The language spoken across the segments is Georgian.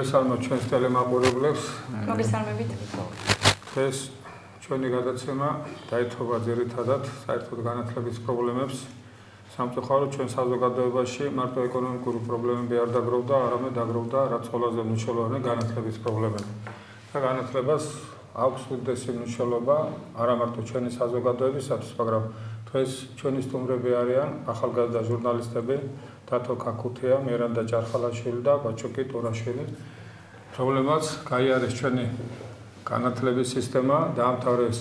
მოგესალმოთ ჩვენს ტელემაყურებლებს. მოგესალმებით. დღეს ჩვენი გადაცემა დაეთმობა ძირითადად საერთოდ განათლების პრობლემებს. სამწუხაროდ ჩვენ საზოგადოებაში მარტო ეკონომიკური პრობლემები არ დაგროვდა, არამედ დაგროვდა რაც ყველაზე მნიშვნელოვანი განათლების პრობლემები. და განათლებას აქვს უდიდესი მნიშვნელობა არა მარტო ჩვენი საზოგადოებისათვის, მაგრამ დღეს ჩვენი სტუმრები არიან ახალგაზრდა ჟურნალისტები დათო ქაქუთია, მერანდა ჯარხალაშვილი და ბაჩოკი ტურაშვილი. პრობლემაც გაიარეს ჩვენი განათლების სისტემა, დაამთავრეს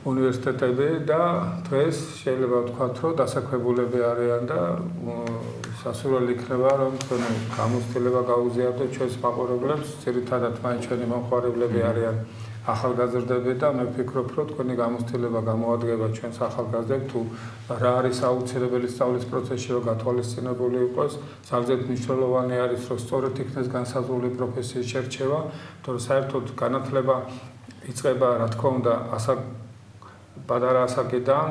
უნივერსიტეტები და დღეს შეიძლება ვთქვათ, რომ დასაქმებულები არიან და სასურველი იქნება, რომ თქვენი გამოცდილება გაუზიარდეთ ჩვენს მაყურებლებს, ძირითადად მაინც ჩვენი მომხმარებლები არიან ახალგაზრდები და მე ვფიქრობ, რომ თქვენი გამოცდილება გამოადგება ჩვენს ახალგაზრდებს თუ რა არის აუცილებელი სწავლის პროცესში, რომ გათვალისწინებული იყოს, ძალზედ მნიშვნელოვანი არის, რომ სწორედ იქნეს განსაზღვრული პროფესიის შერჩევა, თორე საერთოდ განათლება იწყება, რა თქმა უნდა, პატარა ასაკიდან,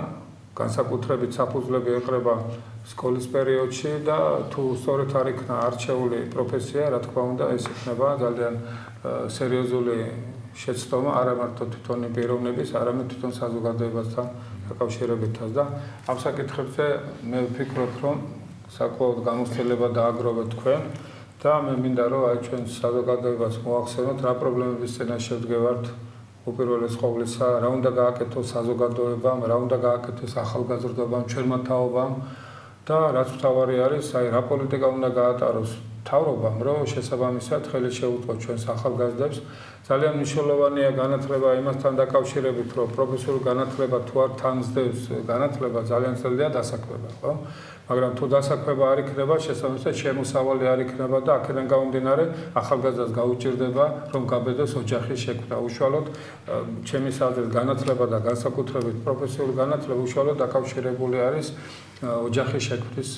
განსაკუთრებით საფუძვლები ეყრება სკოლის პერიოდში და თუ სწორედ არ იქნა არჩეული პროფესია, რა თქმა უნდა, ეს იქნება ძალიან სერიოზული შეცდომა არა მარტო თვითონი პიროვნების, არამედ თვითონ საზოგადოებასთან დაკავშირებითაც და ამ საკითხებზე მე ვფიქრობ, რომ საკმაოდ გამოცდილება დააგროვეთ თქვენ და მე მინდა რომ აი ჩვენ საზოგადოებას მოახსენოთ რა პრობლემების წინაშე ვდგევართ უპირველეს ყოვლისა, რა უნდა გააკეთოს საზოგადოებამ, რა უნდა გააკეთოს ახალგაზრდობამ, ჩვენმა თაობამ და რაც მთავარი არის, აი რა პოლიტიკა უნდა გაატაროს მთავრობამ, რომ შესაბამისად ხელი შეუწყოს ჩვენს ახალგაზრდებს. ძალიან მნიშვნელოვანია განათლება იმასთან დაკავშირებით, რომ პროფესიული განათლება თუ არ თანძდევს განათლება, ძალიან ძნელია დასაქმება, ხო? მაგრამ თუ დასაქმება არ იქნება, შესაბამისად შემოსავალი არ იქნება და აქედან გამომდინარე ახალგაზრდას გაუჭირდება, რომ გაბედოს ოჯახის შექმნა. უშუალოდ ჩემი აზრით განათლება და განსაკუთრებით პროფესიული განათლება უშუალოდ დაკავშირებული არის ოჯახის შექმნის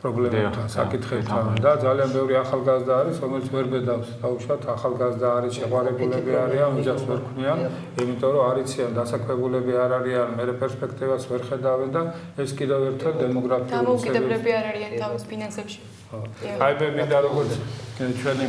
პრობლემებთან, საკითხებთან და ძალიან ბევრი ახალგაზრდა არის, რომელიც ვერ ბედავს დაუშვათ, ახალგაზრდა არის, შეყვარებულები არიან, ოჯახს ვერ ქმნიან, იმიტომ რომ არ იციან, დასაქმებულები არ არიან, მერე პერსპექტივას ვერ ხედავენ და ეს კიდევ ერთხელ დემოგრაფიული დამოუკიდებლები არ არიან თავის ფინანსებში. აი მე მინდა როგორც ჩვენი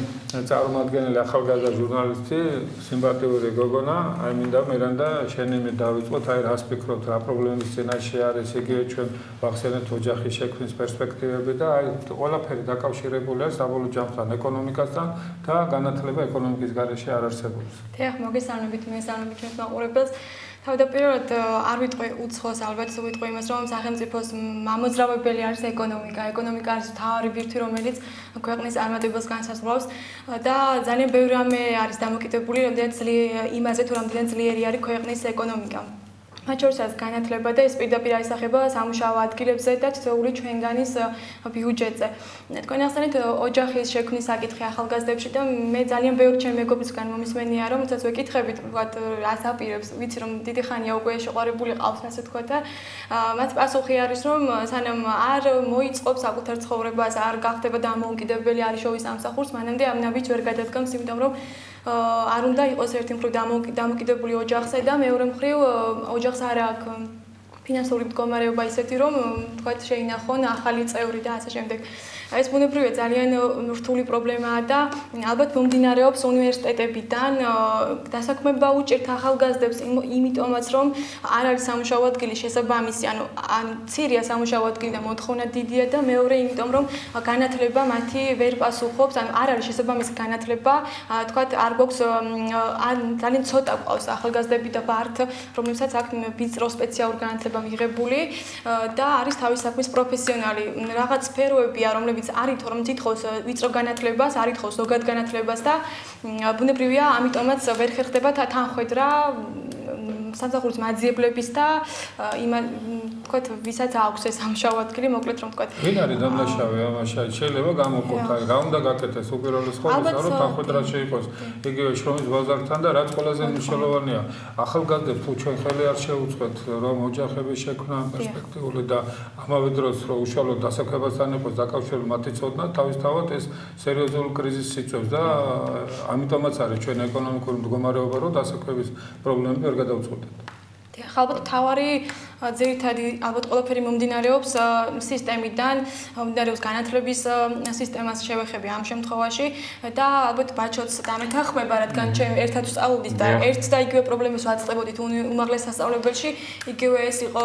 წარმომადგენელი ახალგაზრდა ჟურნალისტი, სიმპათიური გოგონა, აი მინდა მერანდა შენი მე დავიწყოთ, აი რას ფიქრობთ, რა პრობლემის წინაშე არის, იგივე ჩვენ ვახსენეთ ოჯახის შექმნის პერსპექტივები და აი ყველაფერი დაკავშირებულია საბოლოო ჯამთან, ეკონომიკასთან და განათლება ეკონომიკის გარეშე არ არსებობს. დიახ, მოგესალმებით, მოგესალმებით ჩვენს მაყურებელს. თავდაპირველად არ ვიტყვი უცხოს, ალბათ ვიტყვი იმას, რომ სახელმწიფოს მამოძრავებელი არის ეკონომიკა. ეკონომიკა არის მთავარი ბირთვი, რომელიც ქვეყნის წარმატებას განსაზღვრავს და ძალიან ბევრი რამე არის დამოკიდებული, იმაზე თუ რამდენად ძლიერი არის ქვეყნის ეკონომიკა. მათ შორისაც განათლება და ეს პირდაპირ აისახება სამუშაო ადგილებზე და თითოეული ჩვენგანის ბიუჯეტზე. თქვენ ახსენეთ ოჯახის შექმნის საკითხი ახალგაზრდებში და მე ძალიან ბევრი ჩემი მეგობრისგან მომისმენია, რომ თუნდაც ვეკითხებით, ვთქვათ, რას აპირებს, ვიცი რომ დიდი ხანია უკვე შეყვარებული ყავს, ასე ვთქვათ და მათ პასუხი არის, რომ სანამ არ მოიწყობს საკუთარ ცხოვრებას, არ გახდება დამოუკიდებელი, არ შოვის სამსახურს, მანამდე ამ ნაბიჯს ვერ გადადგამს, იმიტომ რომ არ უნდა იყოს ერთი მხრივ დამოკიდებული ოჯახზე და მეორე მხრივ ოჯახს არ აქვს ფინანსური მდგომარეობა ისეთი, რომ თქვათ შეინახონ ახალი წევრი და ასე შემდეგ. ეს ბუნებრივია ძალიან რთული პრობლემაა და ალბათ მომდინარეობს უნივერსიტეტებიდან დასაქმება უჭირთ ახალგაზრდებს იმიტომაც რომ არ არის სამუშაო ადგილი შესაბამისი, ანუ მცირეა სამუშაო ადგილი და მოთხოვნა დიდია და მეორე იმიტომ რომ განათლება მათი ვერ პასუხობს, ანუ არ არის შესაბამისი განათლება, თქვათ არ გვაქვს ძალიან ცოტა გვყავს ახალგაზრდები და ბართ, რომლებსაც აქვს ვიწრო სპეციალური განათლება მიღებული და არის თავის საქმის პროფესიონალი. რაღაც სფეროებია, რომლებიც არითო რომ თითქოს ვიწრო განათლებას, არითო ზოგად განათლებას და ბუნებრივია, ამიტომაც ვერ ხერხდება თანხმედრა სამსახურის მაძიებლების და თქვათ, ვისაც აქვს ეს სამუშაო ადგილი, მოკლედ რომ თქვათ. ვინ არის დამნაშავე ამაში? შეიძლება გამოყოფთ, აი რა უნდა გაკეთდეს უპირველეს ყოვლისა, რომ თანხმედრა შეიყოს იგივე შრომის ბაზართან და რაც ყველაზე მნიშვნელოვანია, ახალგაზრდებს თუ ჩვენ ხელი არ შეუწყეთ, რომ ოჯახების შექმნა პერსპექტიული და ამავე დროს რომ უშუალოდ დასაქმებასთან იყოს დაკავშირებული მათი ცოდნა, თავისთავად ეს სერიოზულ კრიზისს იწვევს და ამიტომაც არის ჩვენ ეკონომიკური მდგომარეობა, რომ დასაქმების პრობლემები ვერ გადავწყვეტთ. ალბათ თავარი ძირითადი ალბათ ყველაფერი მომდინარეობს სისტემიდან, მომდინარეობს განათლების სისტემას შევეხები ამ შემთხვევაში და ალბათ ბაჩოც დამეთანხმება, რადგან ჩემ ერთად ვსწავლობდით და ერთ და იგივე პრობლემას ვაწყდებოდით უმაღლეს სასწავლებელში, იგივე ეს იყო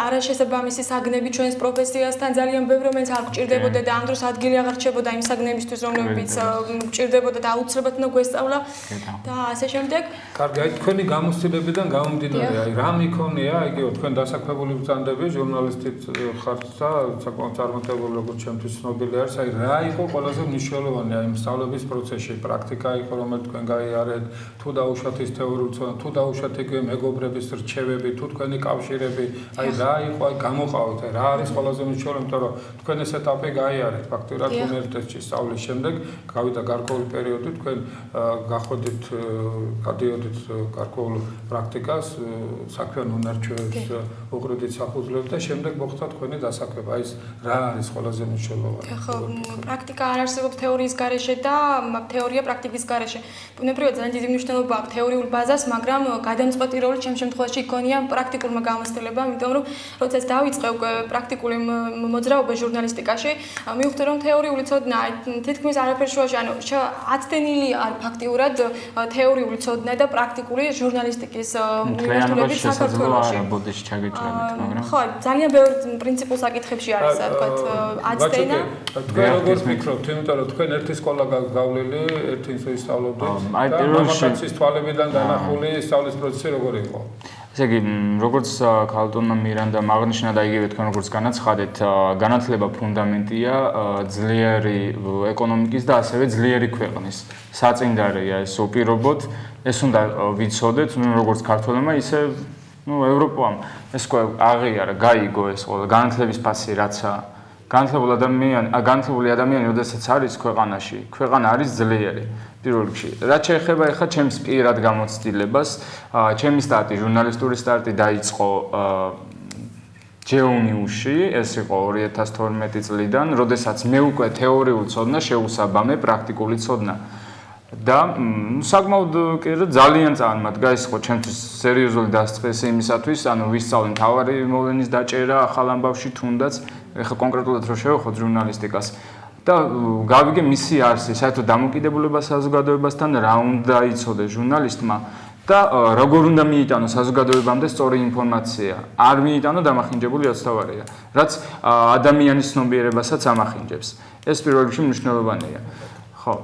არაშესაბამისი საგნები ჩვენს პროფესიასთან, ძალიან ბევრი რომელიც არ გჭირდებოდა და ამ დროს ადგილი აღარ რჩებოდა იმ საგნებისთვის, რომლებიც გჭირდებოდა და აუცილებლად უნდა გვესწავლა და ასე შემდეგ. კარგი, აი თქვენი გამოცდილებიდან გამომდინარე, აი რა მიქონია, იგივე თქვენ დასაქმებული ბრძანდები, ჟურნალისტით ხართ და საკმაოდ წარმატებული როგორც ჩემთვის ცნობილი არის, აი რა იყო ყველაზე მნიშვნელოვანი აი სწავლების პროცესში, პრაქტიკა იყო, რომელიც თქვენ გაიარეთ, თუ დაუშვათ ის თეორიული ცოდნა, თუ დაუშვათ იგივე მეგობრების რჩევები, თუ თქვენი კავშირები, აი რა იყო, აი გამოყავთ, აი რა არის ყველაზე მნიშვნელოვანი, იმიტომ რომ თქვენ ეს ეტაპი გაიარეთ ფაქტურად უნივერსიტეტში სწავლის შემდეგ, გავიდა გარკვეული პერიოდი, თქვენ გახვედით, გადიოდით გარკვეულ პრაქტიკას, საქმიან უნარჩვევებს უყრიდით საფუძვლებს და შემდეგ მოხდა თქვენი დასაქმება. აი ეს რა არის ყველაზე მნიშვნელოვანი? ხო, პრაქტიკა არ არსებობს თეორიის გარეშე და თეორია პრაქტიკის გარეშე. ბუნებრივად ძალიან დიდი მნიშვნელობა აქვს თეორიულ ბაზას, მაგრამ გადამწყვეტი როლი ჩემ შემთხვევაში იქონია პრაქტიკულმა გამოცდილებამ, იმიტომ რომ როდესაც დავიწყე უკვე პრაქტიკული მოძრაობა ჟურნალისტიკაში, მივხვდი რომ თეორიული ცოდნა თითქმის არაფერ შუაში, ანუ ათდენილი არ ფაქტიურად თეორიული ცოდნა და პრაქტიკული ჟურნალისტიკის მიმართულებით საქართველოში. ხო, ძალიან ბევრ პრინციპულ საკითხებში არის, რა თქვა, აცდენა. თქვენ როგორ ფიქრობთ, იმიტომ რომ თქვენ ერთი სკოლა გავლილი, ერთი ისწავლობდით და მამაკაცის თვალებიდან დანახული სწავლის პროცესი როგორ იყო? ესე იგი, როგორც ქალტონმა მირანდამ აღნიშნა და იგივე თქვენ როგორც განაცხადეთ, განათლება ფუნდამენტია ძლიერი ეკონომიკის და ასევე ძლიერი ქვეყნის. საწინდარია ეს უპირობოდ, ეს უნდა ვიცოდეთ, როგორც ქართველებმა, ისე ევროპამ ეს აღიარა, გაიგო ეს ყველა განათლების ფასი რაცა განათლებული ადამიანი, როდესაც არის ქვეყანაში, ქვეყანა არის ძლიერი. პირველ რიგში. რაც შეეხება ახლა ჩემს პირად გამოცდილებას, ჩემი სტარტი, ჟურნალისტური სტარტი დაიწყო ჯეუნიუში, ეს იყო 2012 წლიდან, როდესაც მე უკვე თეორიულ ცოდნა შეუსაბამე პრაქტიკული ცოდნა. და საკმაოდ ძალიან წარმატდა ეს ხო ჩემთვის სერიოზული დასწრესი იმისათვის, ანუ ვისწავლე მთავარი მოვლენის დაჭერა ახალ ამბავში თუნდაც, ეხლა კონკრეტულად რო შევეხოთ ჟურნალისტიკას და გავიგე მისი არსი, საერთოდ დამოკიდებულება საზოგადოებასთან რა უნდა იცოდეს ჟურნალისტმა და როგორ უნდა მიიტანოს საზოგადოებამდე სწორი ინფორმაცია. არ მიიტანო დამახინჯებული ოცნებია, რაც ადამიანის ცნობიერებასაც ამახინჯებს. ეს პირველ რიგში მნიშვნელოვანია. ხო,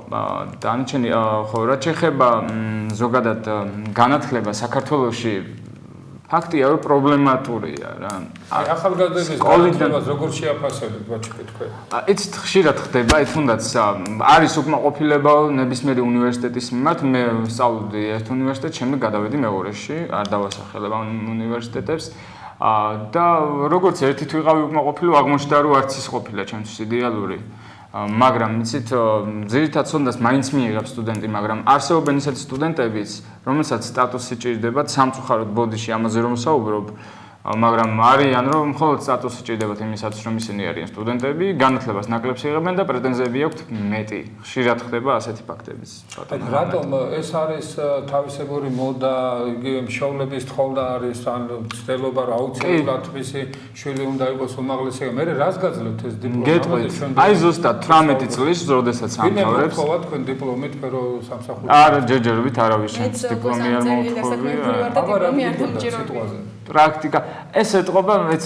დანარჩენი ხო, რაც შეეხება ზოგადად განათლება საქართველოში ფაქტია, რომ პრობლემატურია რა. ახალგაზრდების განათლებას როგორ შეაფასებთ, ბაჭკი თქვენ? იცით, ხშირად ხდება, თუნდაც არის უკმაყოფილება ნებისმიერი უნივერსიტეტის მიმართ, მე ვსწავლობდი ერთ უნივერსიტეტში, შემდეგ გადავედი მეორეში, არ დავასახელებ ამ უნივერსიტეტებს. და როგორც ერთით ვიყავი უკმაყოფილო, აღმოჩნდა, რომ არც ის ყოფილა ჩემთვის იდეალური. მაგრამ იცით, ძირითად ცოდნას მაინც მიიღებს სტუდენტი, მაგრამ არსებობენ ისეთი სტუდენტებიც, რომელსაც სტატუსი ჭირდებათ, სამწუხაროდ ბოდიში ამაზე რომ ვსაუბრობ, მაგრამ არიან რომ მხოლოდ სტატუსი ჭირდებათ იმისათვის, რომ ისინი არიან სტუდენტები, განათლებას ნაკლებს იღებენ და პრეტენზიები აქვთ მეტი. ხშირად ხდება ასეთი ფაქტებიც. რატომ ეს არის თავისებური მოდა, იგივე მშობლების თხოვნა არის, ან ცდილობა რომ აუცილებლად მისი შვილი უნდა იყოს უმაღლესი. მე რას გაძლევთ ეს დიპლომი? გეტყვით, აი ზუსტად 18 წლის, როდესაც ამთავრებს. ვინმე თქვენ დიპლომით, ფერო სამსახური? არა, ჯერჯერობით არავის ჩემს დიპლომი არ მოთხოვია. პრაქტიკა ეს ეტყობა მეც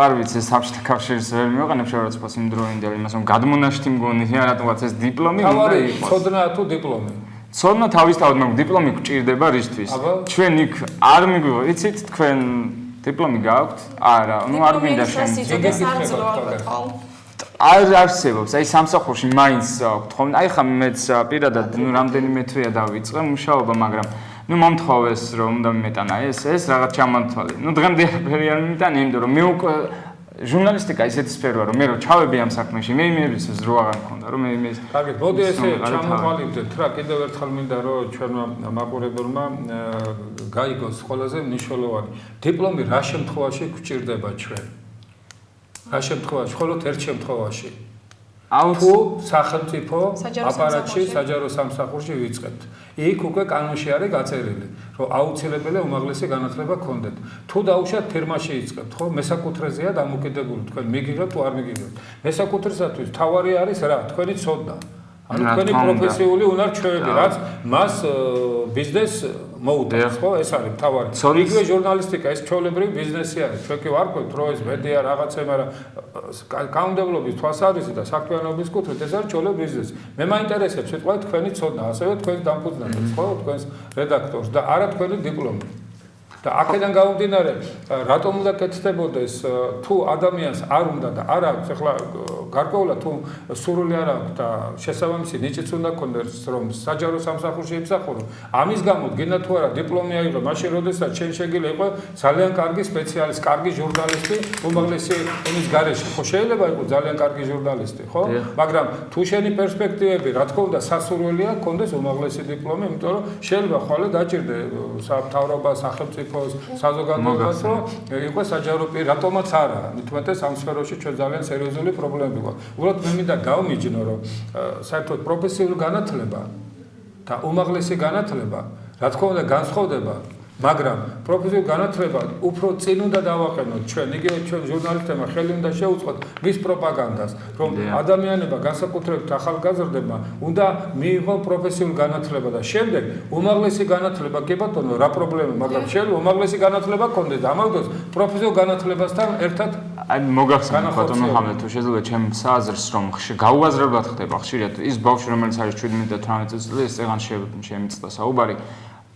არ ვიცი სამშთა კავშირის ვერ მივაყენებ შეურაცხყოფას იმ დროინდელი იმას რომ გადმონაშთი მგონია რატომაც ეს დიპლომი უნდა იყოს. ცოდნა თუ დიპლომი? ცოდნა თავისთავად, მაგრამ დიპლომი გჭირდება რისთვის? ჩვენ იქ არ მიგვიღო, იცით თქვენ დიპლომი გააქვთ? არა, ну არ მინდა შენ. არ არსებობს, აი სამსახურში მაინც აქვთ ხომ? აი ხა მეც პირადად რამდენიმე თვეა დავიწყე მუშაობა, მაგრამ მომთხოვეს რომ უნდა მიმეტანა ეს რაღაც ჩამოთვალე. დღემდე არაფერი არ მიმეტანა, იმიტომ რომ მე უკვე ჟურნალისტიკა ისეთი სფეროა, რომ მე რო ჩავები ამ საქმეში, მე იმის რო აღარ მქონდა, რომ მე იმის. კარგი, მოდი ესე ჩამოყალიბდეთ რა, კიდევ ერთხელ მინდა რომ ჩვენმა მაყურებელმა გაიგოს ყველაზე მნიშვნელოვანი. დიპლომი რა შემთხვევაში გვჭირდება ჩვენ? რა შემთხვევაში? მხოლოდ ერთ შემთხვევაში. თუ სახელმწიფო საჯარო აპარატში, სამსახურში. საჯარო სამსახურში ვიწყებთ. იქ უკვე კანონში არის გაწერილი, რომ აუცილებელია უმაღლესი განათლება გქონდეთ. თუ დაუშვათ ფირმაში იწყებთ, ხო, მესაკუთრეზეა დამოკიდებული, თქვენ მიგიღებთ თუ არ მიგიღებთ. მესაკუთრესათვის თავარი არის რა, თქვენი ცოდნა. ანუ თქვენი პროფესიული უნარ-ჩვევები, რაც მას ბიზნეს მოუდავს, ხო, ეს არის თავარი. იგივე ჟურნალისტიკა, ეს ჩვეულებრივი ბიზნესი არის. ჩვენ კი ვარქვით, რომ ეს მედია რაღაცა, მაგრამ კანონმდებლობის თვალსაზრისით და საქმიანობის კუთხით ეს არის ჩვეულებრივი ბიზნესი. მე მაინტერესებს სიტყვით თქვენი ცოდნა, ასევე თქვენს დამფუძნებელს, ხო, თქვენს რედაქტორს და არა თქვენი დიპლომი. და აქედან გამომდინარე, რატომ უნდა კეთდებოდეს, თუ ადამიანს არ უნდა და არ აქვს, ახლა გარკვეულად თუ სურვილი არ აქვს და შესაბამისი ნიჭიც უნდა გქონდეს, რომ საჯარო სამსახურში იმსახურო, ამის გამო გინდა თუ არა დიპლომი აიღო, მაშინ როდესაც შენ შეგიძლია იყო ძალიან კარგი სპეციალისტი, კარგი ჟურნალისტი, უმაღლესი ენის გარეშე. ხო, შეიძლება იყო ძალიან კარგი ჟურნალისტი, ხო? მაგრამ თუ შენი პერსპექტივები, რა თქმა უნდა, სასურველია გქონდეს უმაღლესი დიპლომი, იმიტომ რომ შეიძლება ხვალე დაჭირდე მთავრობა, სახელმწიფო საზოგადოებას, რომ იყო საჯარო პირი, რატომაც არა. მithumetes ამ სფეროში ჩვენ ძალიან სერიოზული პრობლემები გვაქვს. უბრალოდ მე მინდა გავმიჯნო, რომ საერთოდ პროფესიული განათლება და უმაღლესი განათლება, რა თქმა უნდა, განსხვავდება, მაგრამ პროფესიული განათლება უფრო წინ უნდა დავაყენოთ ჩვენ, იგივე ჩვენ ჟურნალისტებმა ხელი უნდა შეუწყოთ მის პროპაგანდას, რომ ადამიანებმა, განსაკუთრებით ახალგაზრდებმა უნდა მიიღონ პროფესიული განათლება და შემდეგ უმაღლესი განათლება, კი ბატონო, რა პრობლემაა, მაგრამ შეიძლება უმაღლესი განათლება გქონდეს და ამავდროულად პროფესიულ განათლებასთან ერთად აი მოგახსენე ბატონო ხამეთ თუ შეიძლება ჩემს აზრს რომ გაუაზრებლად ხდება ხშირად ის ბავშვი რომელიც არის 17-18 წელიწადი ეს წეგან შემიწდა საუბარი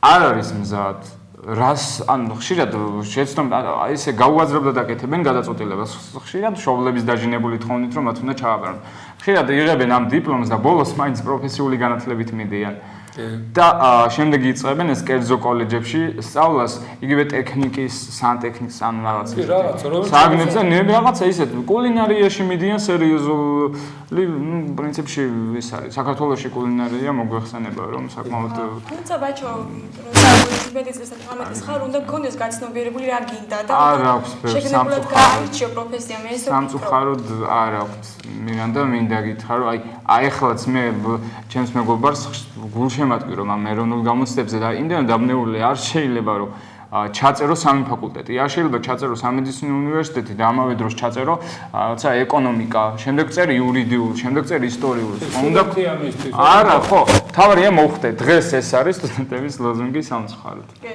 არ არის მზად რას ანუ ხშირად შეცდომ ისე გაუაზრებლად აკეთებენ გადაწყვეტილებას ხშირად შოვლების დაჟინებული თხოვნით რომ მათ უნდა ჩააბარონ ხშირად იღებენ ამ დიპლომს და ბოლოს მაინც პროფესიული განათლებით მიდიან და შემდეგ იწყებენ ეს კერძო კოლეჯებში სწავლას იგივე ტექნიკის, სანტექნიკის ან რაღაც საგნებზე რაღაცა ისეთ კულინარიაში მიდიან სერიოზული პრინციპში ის არის საქართველოში კულინარია მოგვეხსენება რომ საკმაოდ თუმცა ბაჭო რომ მეტი წელს 18 ხარ უნდა გქონდეს გაცნობიერებული რა გინდა და არ აქვს შეგნებულად გაარჩიო პროფესია მე ეს სამწუხაროდ არ აქვს მირანდა მინდა გითხრა რომ აი ახლაც მე ჩემს მეგობარს გულშემატკი რომ ამ ეროვნულ გამოცდებზე და იმდენ დაბნეული არ შეიძლება რომ ჩაწერო სამი ფაკულტეტი. არ შეიძლება ჩაწერო სამედიცინო უნივერსიტეტი და ამავე დროს ჩაწერო რაღაცა ეკონომიკა, შემდეგ წერი იურიდიულ, შემდეგ წერი ისტორიულ. უნდა არა, ხო, თავარია მოხდე. დღეს ეს არის სტუდენტების ლოზუნგი სამწუხაროდ. კი.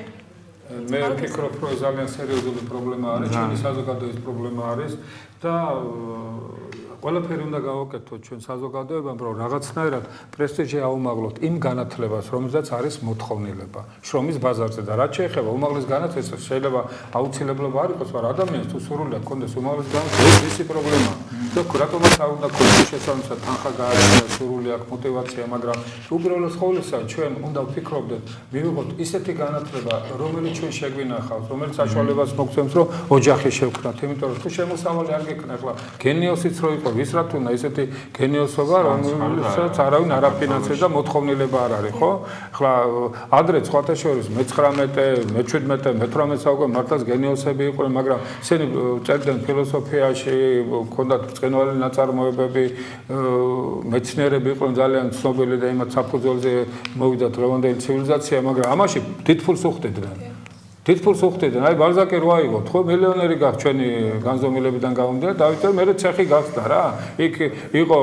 მე ვფიქრობ, რომ ძალიან სერიოზული პრობლემა არის, ჩვენი საზოგადოების პრობლემა არის და ყველაფერი უნდა გავაკეთოთ ჩვენ საზოგადოებამ, რომ რაღაცნაირად პრესტიჟი აუმაღლოთ იმ განათლებას, რომელზეც არის მოთხოვნილება შრომის ბაზარზე და რაც შეეხება უმაღლეს განათლებას, შეიძლება აუცილებლობა არ იყოს, მაგრამ ადამიანს თუ სურვილი აქვს კონდეს უმაღლეს განათლება, ეს ისი პრობლემაა. და რატომაც არ უნდა ქონდეს შესაბამისად თანხა გააჩნია, სურვილი აქვს, мотиваცია, მაგრამ უბრალოდ ყოველისა ჩვენ უნდა ვფიქრობდეთ, მივიღოთ ისეთი განათლება, რომელიც ჩვენ შეგვინახავს, რომელიც საშუალებას მოგცემს, რომ ოჯახი შევქმნათ, იმიტომ რომ თუ შემოსავალი არ გექნა, ახლა გენიოსიც რო იყო ვის რა თუნდა ისეთი გენიოსობა რომელსაც არავინ არ აფინანსებს და მოთხოვნილება არ არის ხო ახლა ადრე სხვათა შორის მე-19 მე-17 მე-18 საუკუნე მართლაც გენიოსები იყვნენ მაგრამ ისინი წერდნენ ფილოსოფიაში ჰქონდათ ბრწყინვალე ნაწარმოებები მეცნიერები იყვნენ ძალიან ცნობილი და იმათ საფუძველზე მოვიდა დღევანდელი ცივილიზაცია მაგრამ ამაში თითფულს უხდიდნენ თითფულს უხდიდნენ აი ბალზაკი რო აიღოთ ხო მილიონერი გაქვს ჩვენი განზომილებიდან გამომდინარე დავითე მე ცეხი გახსნა რა იქ იყო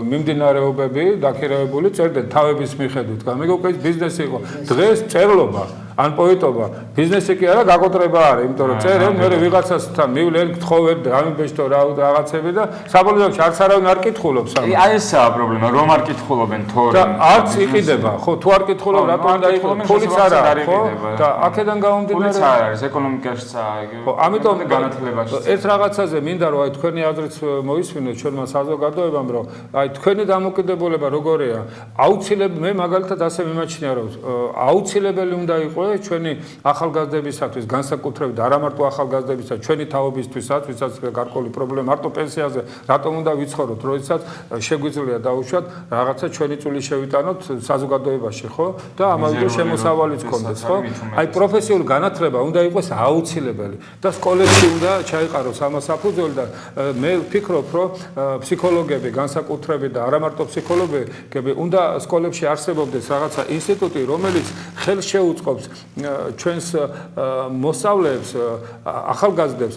მიმდინარეობები დაქირავებული წერდნენ თავების მიხედვით გამიგო ეს ბიზნესი იყო დღეს წერლობა ან პოეტობა ბიზნესი კი არა გაკოტრება არის იმიტომ რომ წერენ მე ვიღაცასთან მივლენ გთხოვენ ამიბეჭდო რაღაცები და საბოლოო არც არავინ არ კითხულობს ამას აი ესაა პრობლემა რომ არ კითხულობენ თორემ და არც იყიდება ხო თუ არ კითხულობ რატომ უნდა იყულობენ ფულიც არ არის ხო და აქედან გამომდინარე ფულიც არ არის ეკონომიკაშიც არის ხო ამიტომ განათლებაში ეს რაღაცაზე მინდა რომ აი თქვენი აზრით მოისმინოთ ჩვენმა საზოგადოებამ რომ აი თქვენი დამოკიდებულება როგორია აუცილებლად მე მაგალითად ასე მიმაჩნია რომ აუცილებელი უნდა იყოს ისევე ჩვენი ახალგაზრდებისათვის, განსაკუთრებით არა მარტო ახალგაზრდებისა, ჩვენი თაობისთვისაც, ვისაც გარკვეული პრობლემა მარტო პენსიაზე, რატომ უნდა ვიცხოვროთ, როდესაც შეგვიძლია დაუშვათ რაღაცა ჩვენი წული შევიტანოთ საზოგადოებაში, ხო? და ამავდროულად შემოსავალიც გქონდეს, ხო? აი პროფესიული განათლება უნდა იყოს აუცილებელი და სკოლებში უნდა ჩაიყაროს ამას საფუძველი და მე ვფიქრობ, რომ ფსიქოლოგები, განსაკუთრებით და არა მარტო ფსიქოლოგები, უნდა სკოლებში არსებობდეს რაღაცა ინსტიტუტი, რომელიც ხელს შეუწყობს ჩვენს მოსწავლეებს, ახალგაზრდებს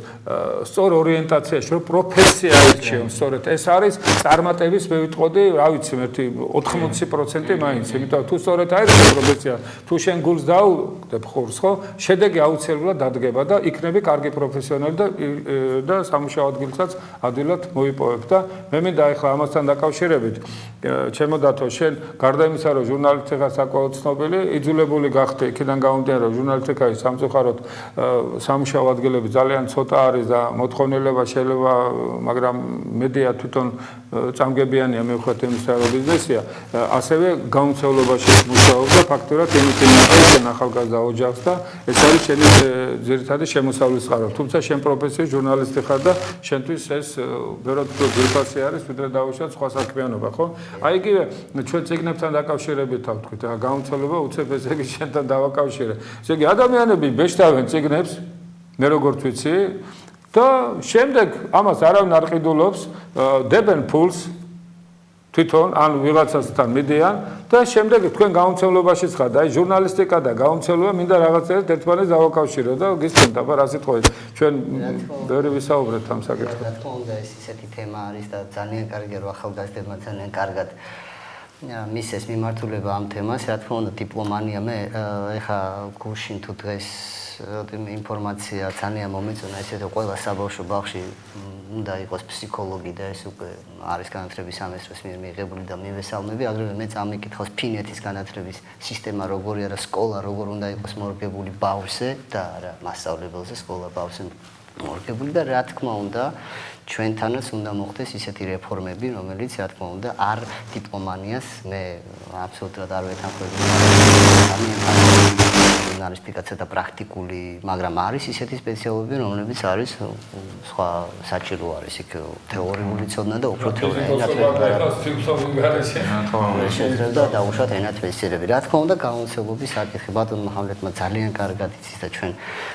სწორ ორიენტაციაში, რომ პროფესია აირჩიონ, სწორედ ეს არის წარმატების მე ვიტყოდი, რა ვიცი, 80% მაინც, იმიტომ თუ სწორედ აირჩიო პროფესია, თუ შენ გულს დაუგდებ ხურს, ხო, შედეგი აუცილებლად დადგება და იქნები კარგი პროფესიონალი და სამუშაო ადგილსაც ადვილად მოიპოვებ და მე მინდა ახლა ამასთან დაკავშირებით ჩემო დათო, შენ გარდა იმისა, რომ ჟურნალისტიკა საკმაოდ ცნობილი, იძულებული გახდე იქიდან გამომდინარე, რომ ჟურნალისტიკაში სამწუხაროდ სამუშაო ადგილები ძალიან ცოტა არის და მოთხოვნილება შეიძლება, მაგრამ მედია თვითონ წამგებიანია მიუხედავად იმისა, რომ ბიზნესია, ასევე გაუმცემლობაში მუშაობ და ფაქტურად იმით ინახავენ ახალგაზრდა ოჯახს და ეს არის შენი ძირითადი შემოსავლის წყარო. თუმცა შენ პროფესია ჟურნალისტი ხარ და შენთვის ეს ბევრად უფრო ძირფასი არის, ვიდრე დაუშვათ სხვა საქმიანობა, ხო? აი იგივე ჩვენ წიგნებთან დაკავშირებით ვთქვით, გაუმცემლობა უცებ ესე იგი შენთან დავაკავშირე. ესე იგი ადამიანები ბეჭდავენ წიგნებს, მე როგორც ვიცი, და შემდეგ ამას არავინ არ ყიდულობს, დებენ ფულს თვითონ ან ვიღაცასთან მიდიან და შემდეგ თქვენ გაუმცემლობაშიც ხართ. აი ჟურნალისტიკა და გაუმცემლობა მინდა რაღაცეებს ერთმანეთს დავაკავშირო და გისცემთ, აბა რა სიტყვით. ჩვენ ბევრი ვისაუბრეთ ამ საკითხზე. რა თქმა უნდა, ეს ისეთი თემა არის და ძალიან კარგია, რომ ახალგაზრდებმა ძალიან კარგად მისცეს მიმართულება ამ თემას. რა თქმა უნდა, დიპლომანია მე ეხა გუშინ თუ დღეს ინფორმაცია ძალიან მომეწონა, ესე რომ ყველა საბავშვო ბაღში უნდა იყოს ფსიქოლოგი და ეს უკვე არის განათლების სამეცნიეროს მიერ მიღებული და მივესალმები. აგრეთვე მეც ამიკითხავს ფინეთის განათლების სისტემა როგორია და სკოლა როგორ უნდა იყოს მორგებული ბავშვზე და არა მასწავლებელზე, სკოლა ბავშვზე მორგებული და რა თქმა უნდა ჩვენთანაც უნდა მოხდეს ისეთი რეფორმები, რომელიც რა თქმა უნდა არ დიპლომანიას მე აბსოლუტურად არ ვეთანხმები. ჟურნალისტიკაცა და პრაქტიკული, მაგრამ არის ისეთი სპეციალობები, რომლებიც არის სხვა საჭირო არის იქ თეორიული ცოდნა და უფრო თეორიული შეიძლება დაუშვათ ენათმეცნიერები. რა თქმა უნდა, გაუნცემლობის საკითხი ბატონმა ჰამლეტმა ძალიან კარგად იცის და ჩვენ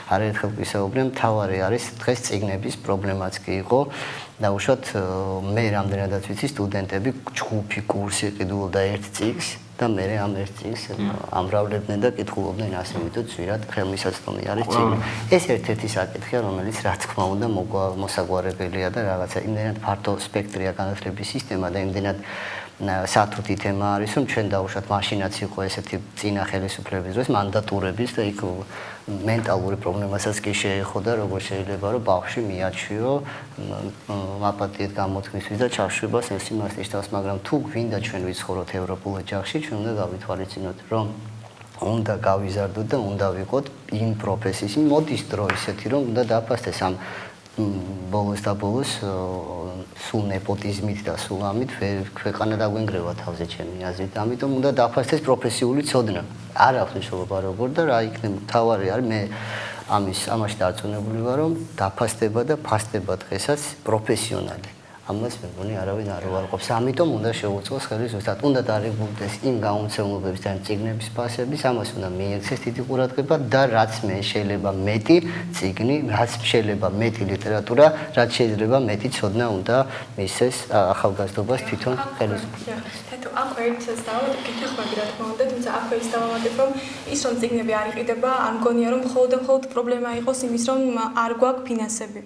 არაერთხელ ვისაუბრეთ, მთავარი არის დღეს წიგნების პრობლემაც კი იყო. დაუშვათ მე რამდენადაც ვიცი, სტუდენტები ჯგუფი კურსი ყიდულობდა ერთ წიგნს და მე ამ ერთ წიგნს ამრავლებდნენ და კითხულობდნენ ასე, იმიტომ ცვირად ხელმისაწვდომი არის წიგნი. ეს ერთ-ერთი საკითხია, რომელიც რა თქმა უნდა მოსაგვარებელია და რაღაცა იმდენად ფართო სპექტრია განათლების სისტემა და იმდენად სათუთი თემა არის, რომ ჩვენ დაუშვათ მაშინაც იყო ესეთი წინა ხელისუფლების დროს მანდატურების და იქ მენტალური პრობლემასაც კი შეეხო და როგორ შეიძლება რომ ბავშვი მიაჩვიო აპატიეთ გამოთქმისთვის და ჩაშვებას ეს იმას ნიშნავს, მაგრამ თუ გვინდა ჩვენ ვიცხოვროთ ევროპულ ოჯახში, ჩვენ უნდა გავითვალისწინოთ, რომ უნდა გავიზარდოთ და უნდა ვიყოთ იმ პროფესიის, მოდის დრო ისეთი, რომ უნდა დააფასდეს ამ ბოლოს და ბოლოს სულ ნეპოტიზმით და სულ ამით ქვეყანა დაგვენგრევა თავზე ჩემი აზრით. ამიტომ უნდა დააფასდეს პროფესიული ცოდნა. არ აქვს მნიშვნელობა როგორ და რა იქნება. თავარი არის მე ამაში დარწმუნებული ვარ, რომ დაფასდება და ფასდება დღესაც პროფესიონალი. ამას მე მგონი არავინ არ უარყოფს. ამიტომ უნდა შეუწყოს ხელი ზუსტად. უნდა დარეგულდეს იმ გაუმცემლობების და წიგნების ფასების, ამას უნდა მიექცეს დიდი ყურადღება და რაც მე შეიძლება მეტი წიგნი, რაც შეიძლება მეტი ლიტერატურა, რაც შეიძლება მეტი ცოდნა უნდა მისცეს ახალგაზრდობას თვითონ ხელისუფლებას. თეთრ აქვეითაც დავაგეთხვები რა თქმა უნდა, თუმცა აქვეიც დავამატებ, რომ ის რომ წიგნები არ იყიდება, არ მგონია რომ მხოლოდ პრობლემა იყოს იმის, რომ არ გვაქვს ფინანსები.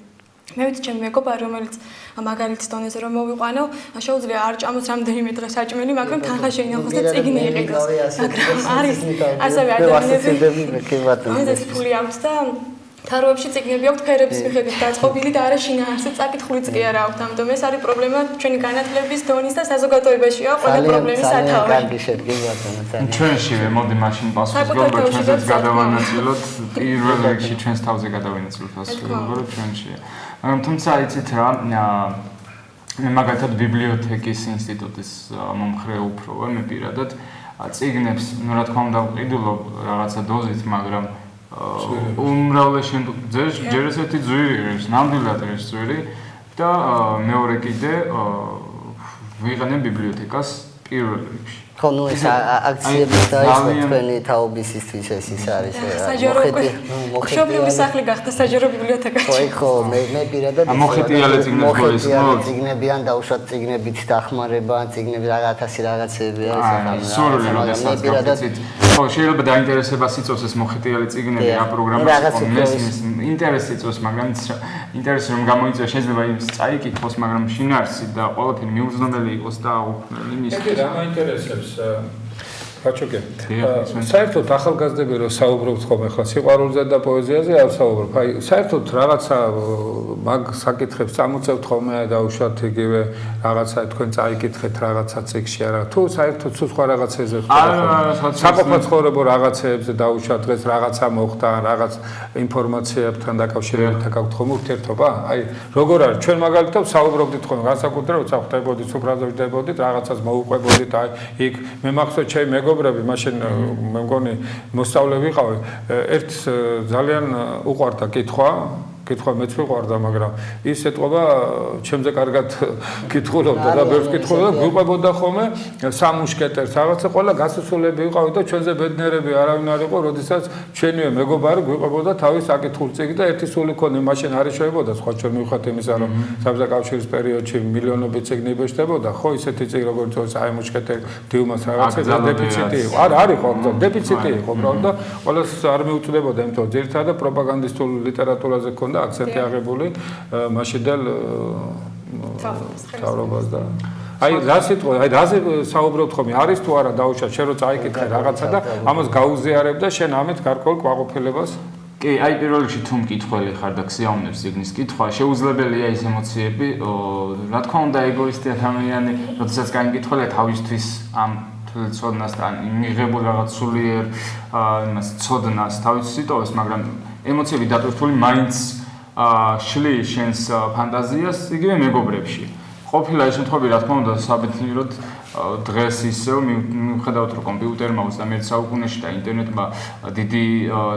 მე ვიცი ჩემი მეგობარი, რომელიც მაგალითის დონეზე რომ მოვიყვანო, შეუძლია არ ჭამოს რამდენიმე დღე საჭმელი, მაგრამ თანხა შეინახოს და წიგნი იყიდოს. მაგრამ არის ასევე ადამიანები, რომელსაც ფული აქვს და თაროებში წიგნები აქვთ ფერების მიხედვით დაწყობილი და არა შინაარსზე წაკითხულიც კი არა აქვთ. ამიტომ ეს არის პრობლემა ჩვენი განათლების დონის და საზოგადოებაშია ყველა პრობლემის სათავე. კარგი შედგება ძალიან. ჩვენშივე მოდი მაშინ პასუხისგებლობა ჩვენსაც გადავანაწილოთ, პირველ რიგში ჩვენს თავზე გადავინაწილოთ პასუხისგებლობა ჩვენშია. მაგრამ თუმცა იცით რა, მე მაგალითად ბიბლიოთეკის ინსტიტუტის მომხრე უფრო ვარ, მე პირადად წიგნებს, ну რა თქმა უნდა ვყიდულობ რაღაცა დოზით, მაგრამ უმრავლესში ჯერ ესეთი ძვირი არის, ნამდვილად არის ძვირი და მეორე კიდე ვიღებენ ბიბლიოთეკას პირველ რიგში. ხო, ну ეს აქციების დაიწყო თქვენი თაობისისთვის ეს ის არის მოხეტიალე სახლი გახდა საჯარო ბიბლიოთეკა. ხო, მე პირადად მოხეტიალე წიგნები ან დაუშვათ წიგნებით დახმარება, წიგნები რაღაცები არის სურვილი როდესაც გაგიცით. ხო, შეიძლება დაინტერესებას იწვევს ეს მოხეტიალე წიგნები რა პროგრამაში მესმის ინტერესი იწვევს, მაგრამ ინტერესი რომ გამოიწვიოს შეიძლება იმის წაიკითხოს, მაგრამ შინაარსი და ყველაფერი მიუძღვნელი იყოს და აუქმებელი მის. რა მაინტერესებს Pachuke. საერთოდ ახალგაზრდები რო საუბრობთ ხოლმე ხა სიყვარულზე და პოეზიაზე არ საუბრობ. აი საერთოდ რაღაცა მაგ საკითხებს წამოწევთ ხოლმე და უშუალოდ იგივე რაღაცა თქვენ წაიკითხეთ რაღაცა წიგნში არა. თუ საერთოდ სხვა რაღაცებზე საყოფო ცხოვრებო რაღაცებზე და უშუალოდ დღეს რაღაცა მოხდა, რაღაც ინფორმაციებთან დაკავშირებით გაქვთ ხოლმე ურთიერთობა? აი როგორ არის? ჩვენ მაგალითად საუბრობდით ხოლმე განსაკუთრებით როცა ხვდებოდით, სუფრაზოვდებოდით, რაღაცას მოუყვებოდით, აი იქ მე მახსოვს ჩემი მეგობრები მაშინ მე მგონი მოსწავლე ვიყავი ერთ ძალიან უყვარდა კითხვა მეც ვიყვარდა მაგრამ ის ეთყობა ჩემზე კარგად კითხულობდა და ბევრს კითხულობდა გვიყვებოდა ხოლმე სამუშკეტერს რაღაცა ყველა გასასვლელები ვიყავი და ჩვენზე ბედნიერები არავინ არ იყო როდესაც ჩვენივე მეგობარი გვიყვებოდა თავის საკითხულ წიგნს და ერთი სული ქონდა მაშინ არ ეშოებოდა სხვა ჩვენ მივხვდით იმისა რომ საბჭოთა კავშირის პერიოდში მილიონობით წიგნი იბეჭდებოდა ხო ისეთი წიგნი როგორც სამუშკეტერი დიუმას რაღაცა დეფიციტი იყო არ იყო დეფიციტი იყო უბრალოდ და ყველას არ მიუწვდებოდა იმიტომ ძირითადად პროპაგანდისტულ ლიტერატურაზე ქონდა აქცენტი აღებული მაშინდელ თავრობას და აი რა სიტყვა აი რაზე საუბრობთ ხოლმე არის თუ არა დაუშვათ შენ რო წაიკითხე რაღაცა და ამას გაუზიარებ და შენ ამით გარკვეულ კვაღოფილებას კი აი პირველ რიგში თუ მკითხველი ხარ და ქსიავნებს სიგნის კითხვა შეუძლებელია ის ემოციები რა თქმა უნდა ეგოისტი ადამიანი როდესაც გაიმკითხველია თავისთვის ამ ცოდნას და მიღებულ რაღაც სულიერ იმას ცოდნას თავისთვის იტოვებს მაგრამ ემოციები დატვირთული მაინც შლის შენს ფანტაზიას იგივე მეგობრებში. ყოფილა ეს შემთხვევები რა თქმა უნდა საბედნიეროდ დღეს ისევ მიუხედავად რომ კომპიუტერმა 21 საუკუნეში და ინტერნეტმა დიდი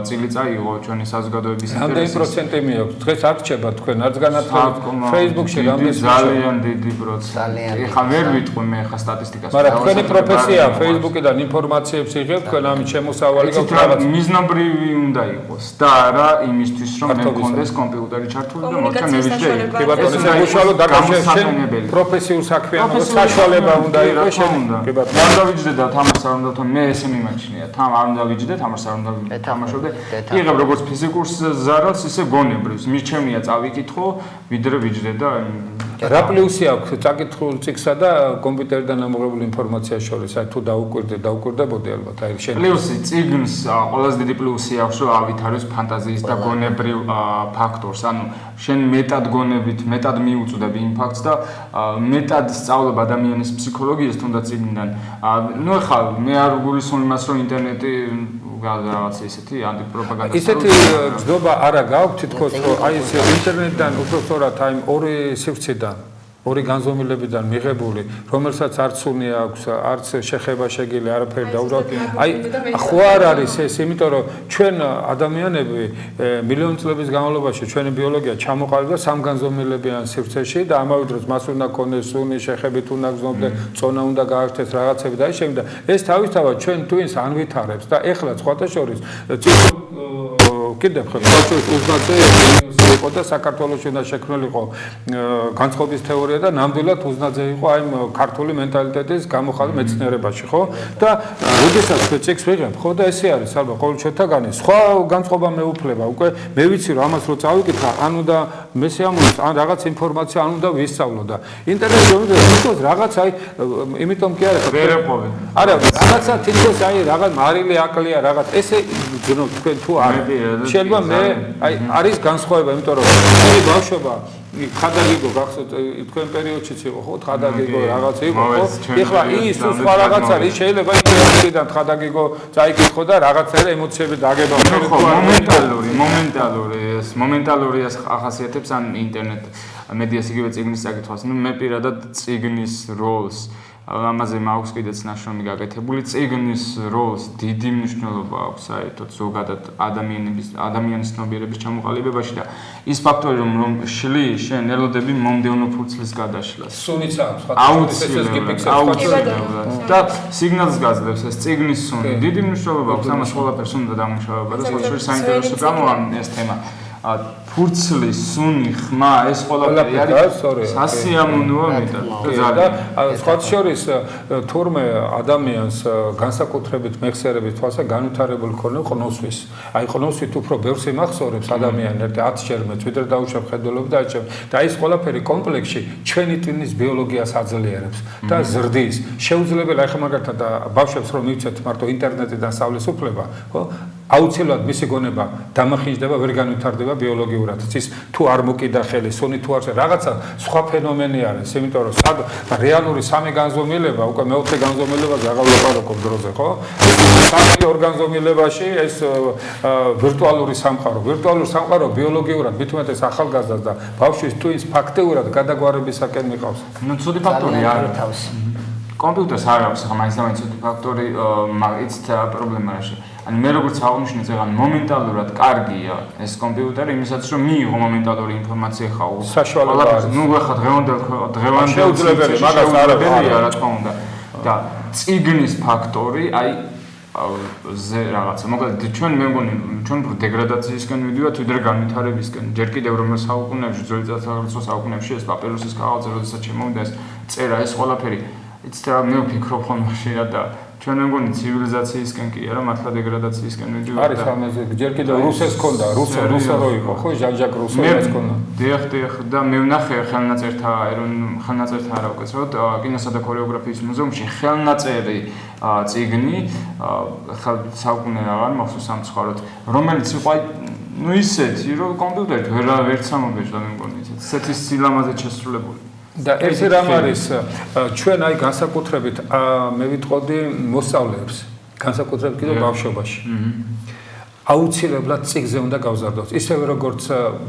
წილი წაიღო ჩვენი საზოგადოების ინტერესს. რამდენი პროცენტი მიაქვს? დღეს არ რჩება თქვენ არც განათლებით Facebook-ში რამდენი ძალიან დიდი პროცენტი. ეხლა ვერ ვიტყვი მე ხა სტატისტიკას. მაგრამ თქვენი პროფესია Facebook-დან ინფორმაციებს იღებთ, თქვენ ამით შემოსავალი გაქვთ რაღაც მიზნობრივი უნდა იყოს და არა იმისთვის რომ მე მქონდეს კომპიუტერი ჩართული და მოხდა მე ვიჯდე. კი ბატონო, ეს უშუალოდ დაგაშენებელი პროფესიულ საქმიანობას საშუალება უნდა იყოს. კი ბატონო. არ დავიჯდე და თამაშს არ უნდა თვითონ მე ესე მიმაჩნია. არ უნდა ვიჯდე, თამაშს არ უნდა თამაშობდე. იღებ როგორც ფიზიკურ ზარალს, ისე გონებრივს. მირჩემია წავიკითხო, ვიდრე ვიჯდე და რა პლუსი აქვს წაკითხულ წიგნსა და კომპიუტერიდან ამოღებული ინფორმაციას შორის? აი თუ დაუკვირდებოდი ალბათ აი შენ. პლუსი წიგნს ყველაზე დიდი პლუსი აქვს რომ ავითაროს ფანტაზიის და გონებრივ ფაქტორს. ანუ შენ მეტად გონებით, მეტად მიუწვდები იმ ფაქტს და მეტად სწავლობ ადამიანის ფსიქოლოგიას თუნდაც წიგნიდან. ნუ ეხლა მე არ გულისხმობ იმას რომ ინტერნეტი რაღაცა ისეთი ანტიპროპაგანდა ისეთი ჯდობა არა გაქვთ თქოს რომ აი ეს ინტერნეტიდან უბრალოდ აი ორი სივრციდან ორი განზომილებიდან მიღებული რომელსაც არც უნი აქვს არც შეხება შეგილი არაფერი და უბრალოდ აი ხო არ არის ეს იმიტომ რომ ჩვენ ადამიანები მილიონი წლების განმავლობაში ჩვენი ბიოლოგია ჩამოყალიბდა სამგანზომილებიან სივრცეში და ამავე დროს მას უნდა ქონდეს უნი შეხებით უნდა გზნობდეს წონა უნდა გააკეთდეს რაღაცები და ის შემდეგ ეს თავისთავად ჩვენ twins ანვითარებს და ეხლა სხვათა შორის კიდევ ხოლმე უზნაძე იყო და საქართველოში უნდა შექმნილიყო განწყობის თეორია და ნამდვილად უზნაძე იყო აი ქართული მენტალიტეტის გამოხატვა მეცნიერებაში ხო და როდესაც წიგნს ვიღებ ხო და ესე არის ალბათ ყოველ ჩვენთაგანი სხვა განწყობა მეუფლება უკვე მე ვიცი რომ ამას რო წავიკითხა ან უნდა მე შეამოწმო ან რაღაც ინფორმაცია ან უნდა ვისწავლო და ინტერნეტში თითქოს რაღაც აი იმიტომ კი არა ვერეპოვე არა რაღაცა თითქოს აი რაღაც მარილი აკლია რაღაც ესე გნობ თქვენ თუ არ შეიძლება მე აი არის განსხვავება იმიტომ რომ მე ბავშვობა ხადაგიგო გახსოვთ თქვენ პერიოდშიც იყო ხო ხადაგიგო რაღაც იყო ხო ეხლა ის სხვა რაღაც არის შეიძლება ინტერნეტიდან ხადაგიგო წაიკითხო და რაღაცა ემოციები დაგება ხო მომენტალური ეს ახასიათებს ან ინტერნეტ მედიას იგივე წიგნის საკითხავს ნუ მე პირადად წიგნის როლს ამაზე მაქვს კიდეც ნაშრომი გაკეთებული. წიგნის როლს დიდი მნიშვნელობა აქვს საერთოდ ზოგადად ადამიანის ცნობიერების ჩამოყალიბებაში და ის ფაქტორი რომ შლი შენ ელოდები მომდევნო ფურცლის გადაშლას. სუნიც აქვს, აუცილებლად და სიგნალს გაძლევს ეს წიგნის სუნი. დიდი მნიშვნელობა აქვს ამას ყველაფერს უნდა დამუშავება და სხვადასხვა საინტერესო გამოვა ეს თემა. ფურცლის სუნი ხმა ეს ყველაფერი არის სასიამოვნოა მეტად ძალიან სხვა შორის თურმე ადამიანს განსაკუთრებით მეხსიერების თვალსა განვითარებული ქონა ყნოსვის აი ყნოსვით უფრო ბევრს იმახსოვრებს ადამიანი ერთი 10 ჯერ მეც ვიდრე დაუშვებ ხედველობ და აჩვენ და ის ყველაფერი კომპლექსში ჩვენი ტვინის ბიოლოგიას აძლიერებს და ზრდის შეუძლებელი აი ხა მაგალითად ბავშვებს რომ მივცეთ მარტო ინტერნეტიდან სწავლის უფლება ხო აუცილებლად მისი გონება დამახინჯდება ვერ განვითარდება ბიოლოგიურად ის თუ არ მოკიდა ხელი სუნი თუ არ რაღაცა სხვა ფენომენი არის იმიტომ რომ სად რეალური სამი განზომილება უკვე მეოთხე განზომილებას აღავლაპარაკობ დროზე ხო სამი ორგანზომილებაში ეს ვირტუალური სამყარო ბიოლოგიურად მithumetes ახალგაზრდას და ბავშვის ტვინს ფაქტიურად გადაგვარებისაკენ მიყავს ნუ ცუდი ფაქტორი არის კომპიუტერს არ აქვს ხა მაინც ცუდი ფაქტორი იცით პრობლემა რაში ანუ მე როგორც აღნიშნე ზეგან მომენტალურად კარგია ეს კომპიუტერი იმისაც რომ მიიღო მომენტალური ინფორმაცია ხა საშუალება არის ნუ ხა დღევანდელ შეუძლებელი მაგას არ არის რა თქმა უნდა და წიგნის ფაქტორი აი ზე რაღაცა მოკლედ ჩვენ მე მგონი ჩვენ უფრო დეგრადაციისკენ ვიდივართ ვიდრე განვითარებისკენ ჯერ კიდევ რომელ საუკუნეებში ძველი წარსულში საუკუნეებში ეს პაპირუსის კაღალზე როდესაც შემოვიდა ეს წერა ეს ყველაფერი იცით რა მე ვფიქრობ ხოლმე ხშირად და ჩვენ მგონი ცივილიზაციისკენ კი არა მართლა დეგრადაციისკენ ვიდივართ არის ამაზე ჯერ კიდევ რუსეს ქონდა რუსა რო იყო ხო ჟან-ჟაკ რუსოს ქონდა დიახ და მე ვნახე ხელნაწერთა არა უკეთრად კინოსა და ქორეოგრაფიის მუზეუმში ხელნაწერი წიგნი საუკუნე აღარ მახსოვს სამწუხაროდ რომელიც იყო ნუ ისეთი რომ კომპიუტერით ვერ სამობეჭდა მე მგონი ისეთი სილამაზე შესრულებული და ეს რამ არის ჩვენ აი განსაკუთრებით მე ვიტყოდი მოსწავლეებს განსაკუთრებით კიდევ ბავშვობაში აუცილებლად წიგნზე უნდა გავზარდოთ ისევე როგორც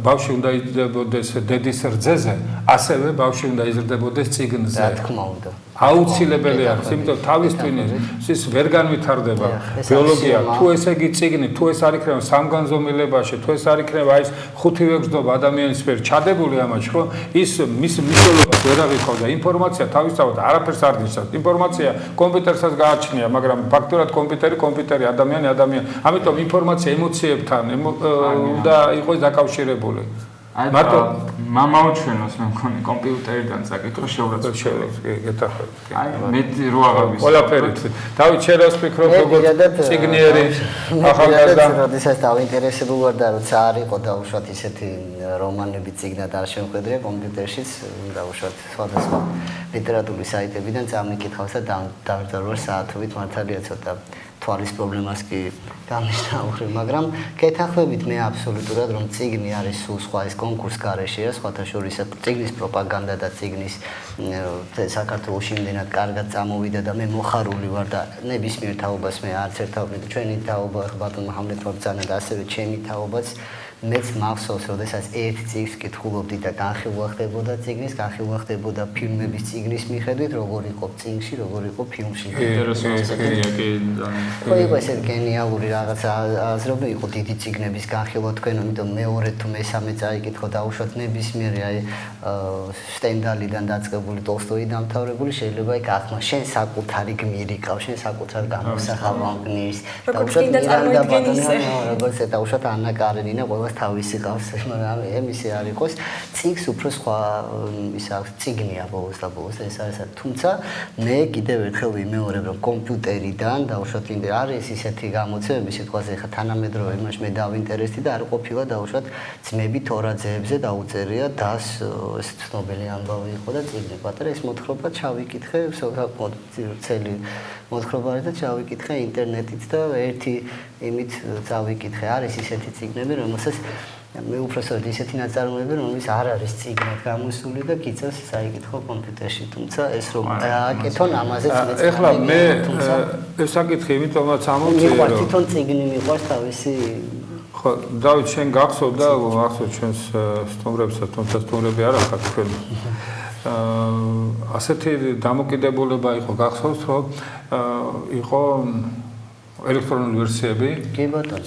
ბავშვი უნდა იზრდებოდეს დედის რძეზე ასევე ბავშვი უნდა იზრდებოდეს წიგნზე რა თქმა უნდა აუცილებელი არის იმიტომ თავის ტვინის ის ვერ განვითარდება ბიოლოგია თუ ესე იგი წიგნი თუ ეს არ იქნება სამგანზომილებაში თუ ეს არ იქნება ის 5-6 ჯდობა ადამიანის მიერ ჩადებული ამაში ხო ის მის მნიშვნელობას ვერ აღიქოვდა ინფორმაცია თავისთავად არაფერს არ ნიშნავს ინფორმაცია კომპიუტერსაც გააჩნია მაგრამ ფაქტურად კომპიუტერი ადამიანი ამიტომ ინფორმაცია ემოციებთან უნდა იყოს დაკავშირებული მარტო მამაუჩვენოს მე მგონი კომპიუტერიდან საკითხო შეურაცხმო გეთახმებით აი მე რო აღავის ყველაფერი დავით შერას ფიქრობ როგორც ციგნიერი ახალგაზრდა როდესაც დავინტერესებული ვარ და როცა არ იყო დაუშვათ ისეთი რომანები ციგნად არ შემოხვედრია კომპიუტერშიც დაუშვათ სხვადასხვა ლიტერატურული საიტებიდან წამიკითხავს და დავწერვარ საათობით მართალია ცოტა თვალის პრობლემას კი გამიშნაუხრე, მაგრამ გეთანხმებით მე აბსოლუტურად რომ წიგნი არის სულ სხვა ეს კონკურს გარეშეა, სხვათა შორის წიგნის პროპაგანდა და წიგნის საქართველოში იმდენად კარგად წამოვიდა და მე მოხარული ვარ და ნებისმიერ თაობას მე არც ერთავები ჩვენი თაობა ბატონ მუჰამედ ფორცანა და ასევე ჩემი თაობაც მეც მახსოვს, როდესაც ერთ წიგნს კითხულობდი და განხილვა ხდებოდა წიგნის, განხილვა ხდებოდა ფილმების წიგნის მიხედვით, როგორ იყო წიგნში, როგორ იყო ფილმში. ინტერესანტია კი. ხო, იყო ესე გენიალური რაღაცა აზრობა, იყო დიდი წიგნების განხილვა თქვენ, იმიტომ მეორე თუ მესამე წაიკითხო დაუშვათ ნებისმიერი აი სტენდალიდან დაწყებული ტოლსტოი დამთავრებული შეიძლება იქ ახლა შენ საკუთარი გმირი ყავს, შენ საკუთარ გამოსახავ ამგნის. დაუშვათ მირანდა ბატონი, როგორც დაუშვათ ანა კარენინა თავისი ყავს, მაგრამ ემისი არ იყოს. წიგნს უფრო სხვა ის აქვს, წიგნია ბოლოს და ბოლოს ეს არის. თუმცა მე კიდევ ერთხელ ვიმეორებ, რომ კომპიუტერიდან დაუშვათ იმდე არის ისეთი გამოცემები, სიტყვაზე ხა თანამედროვე იმაში მე დავინტერესდი და არ ყოფილა დაუშვათ ძმები თორაძეებზე დაუწერია დას ეს ცნობილი ამბავი იყო და წიგნი პატარა ეს მოთხრობა ჩავიკითხე, ცელი მოთხრობა არის და ჩავიკითხე ინტერნეტით და ერთი იმით წავიკითხე არის ისეთი წიგნები, რომელსაც მე უბრალოდ ისეთი ნაწარმოები, რომელიც არ არის წიგნად გამოსული და გიწევს საიკითხო კომპიუტერში, თუმცა ეს რომ აკეთონ ამაზეც მეც ეხლა მე ეს საკითხი იმიტომაც ამოვწერე რომ თვითონ წიგნი მიყვარს თავისი ხო დავით შენ გახსოვდა ახსოვ ჩვენს სტუმრებსაც თუმცა სტუმრები არ ახართ თქვენ ასეთი დამოკიდებულება იყო გახსოვს, რომ იყო ელექტრონული ვერსიები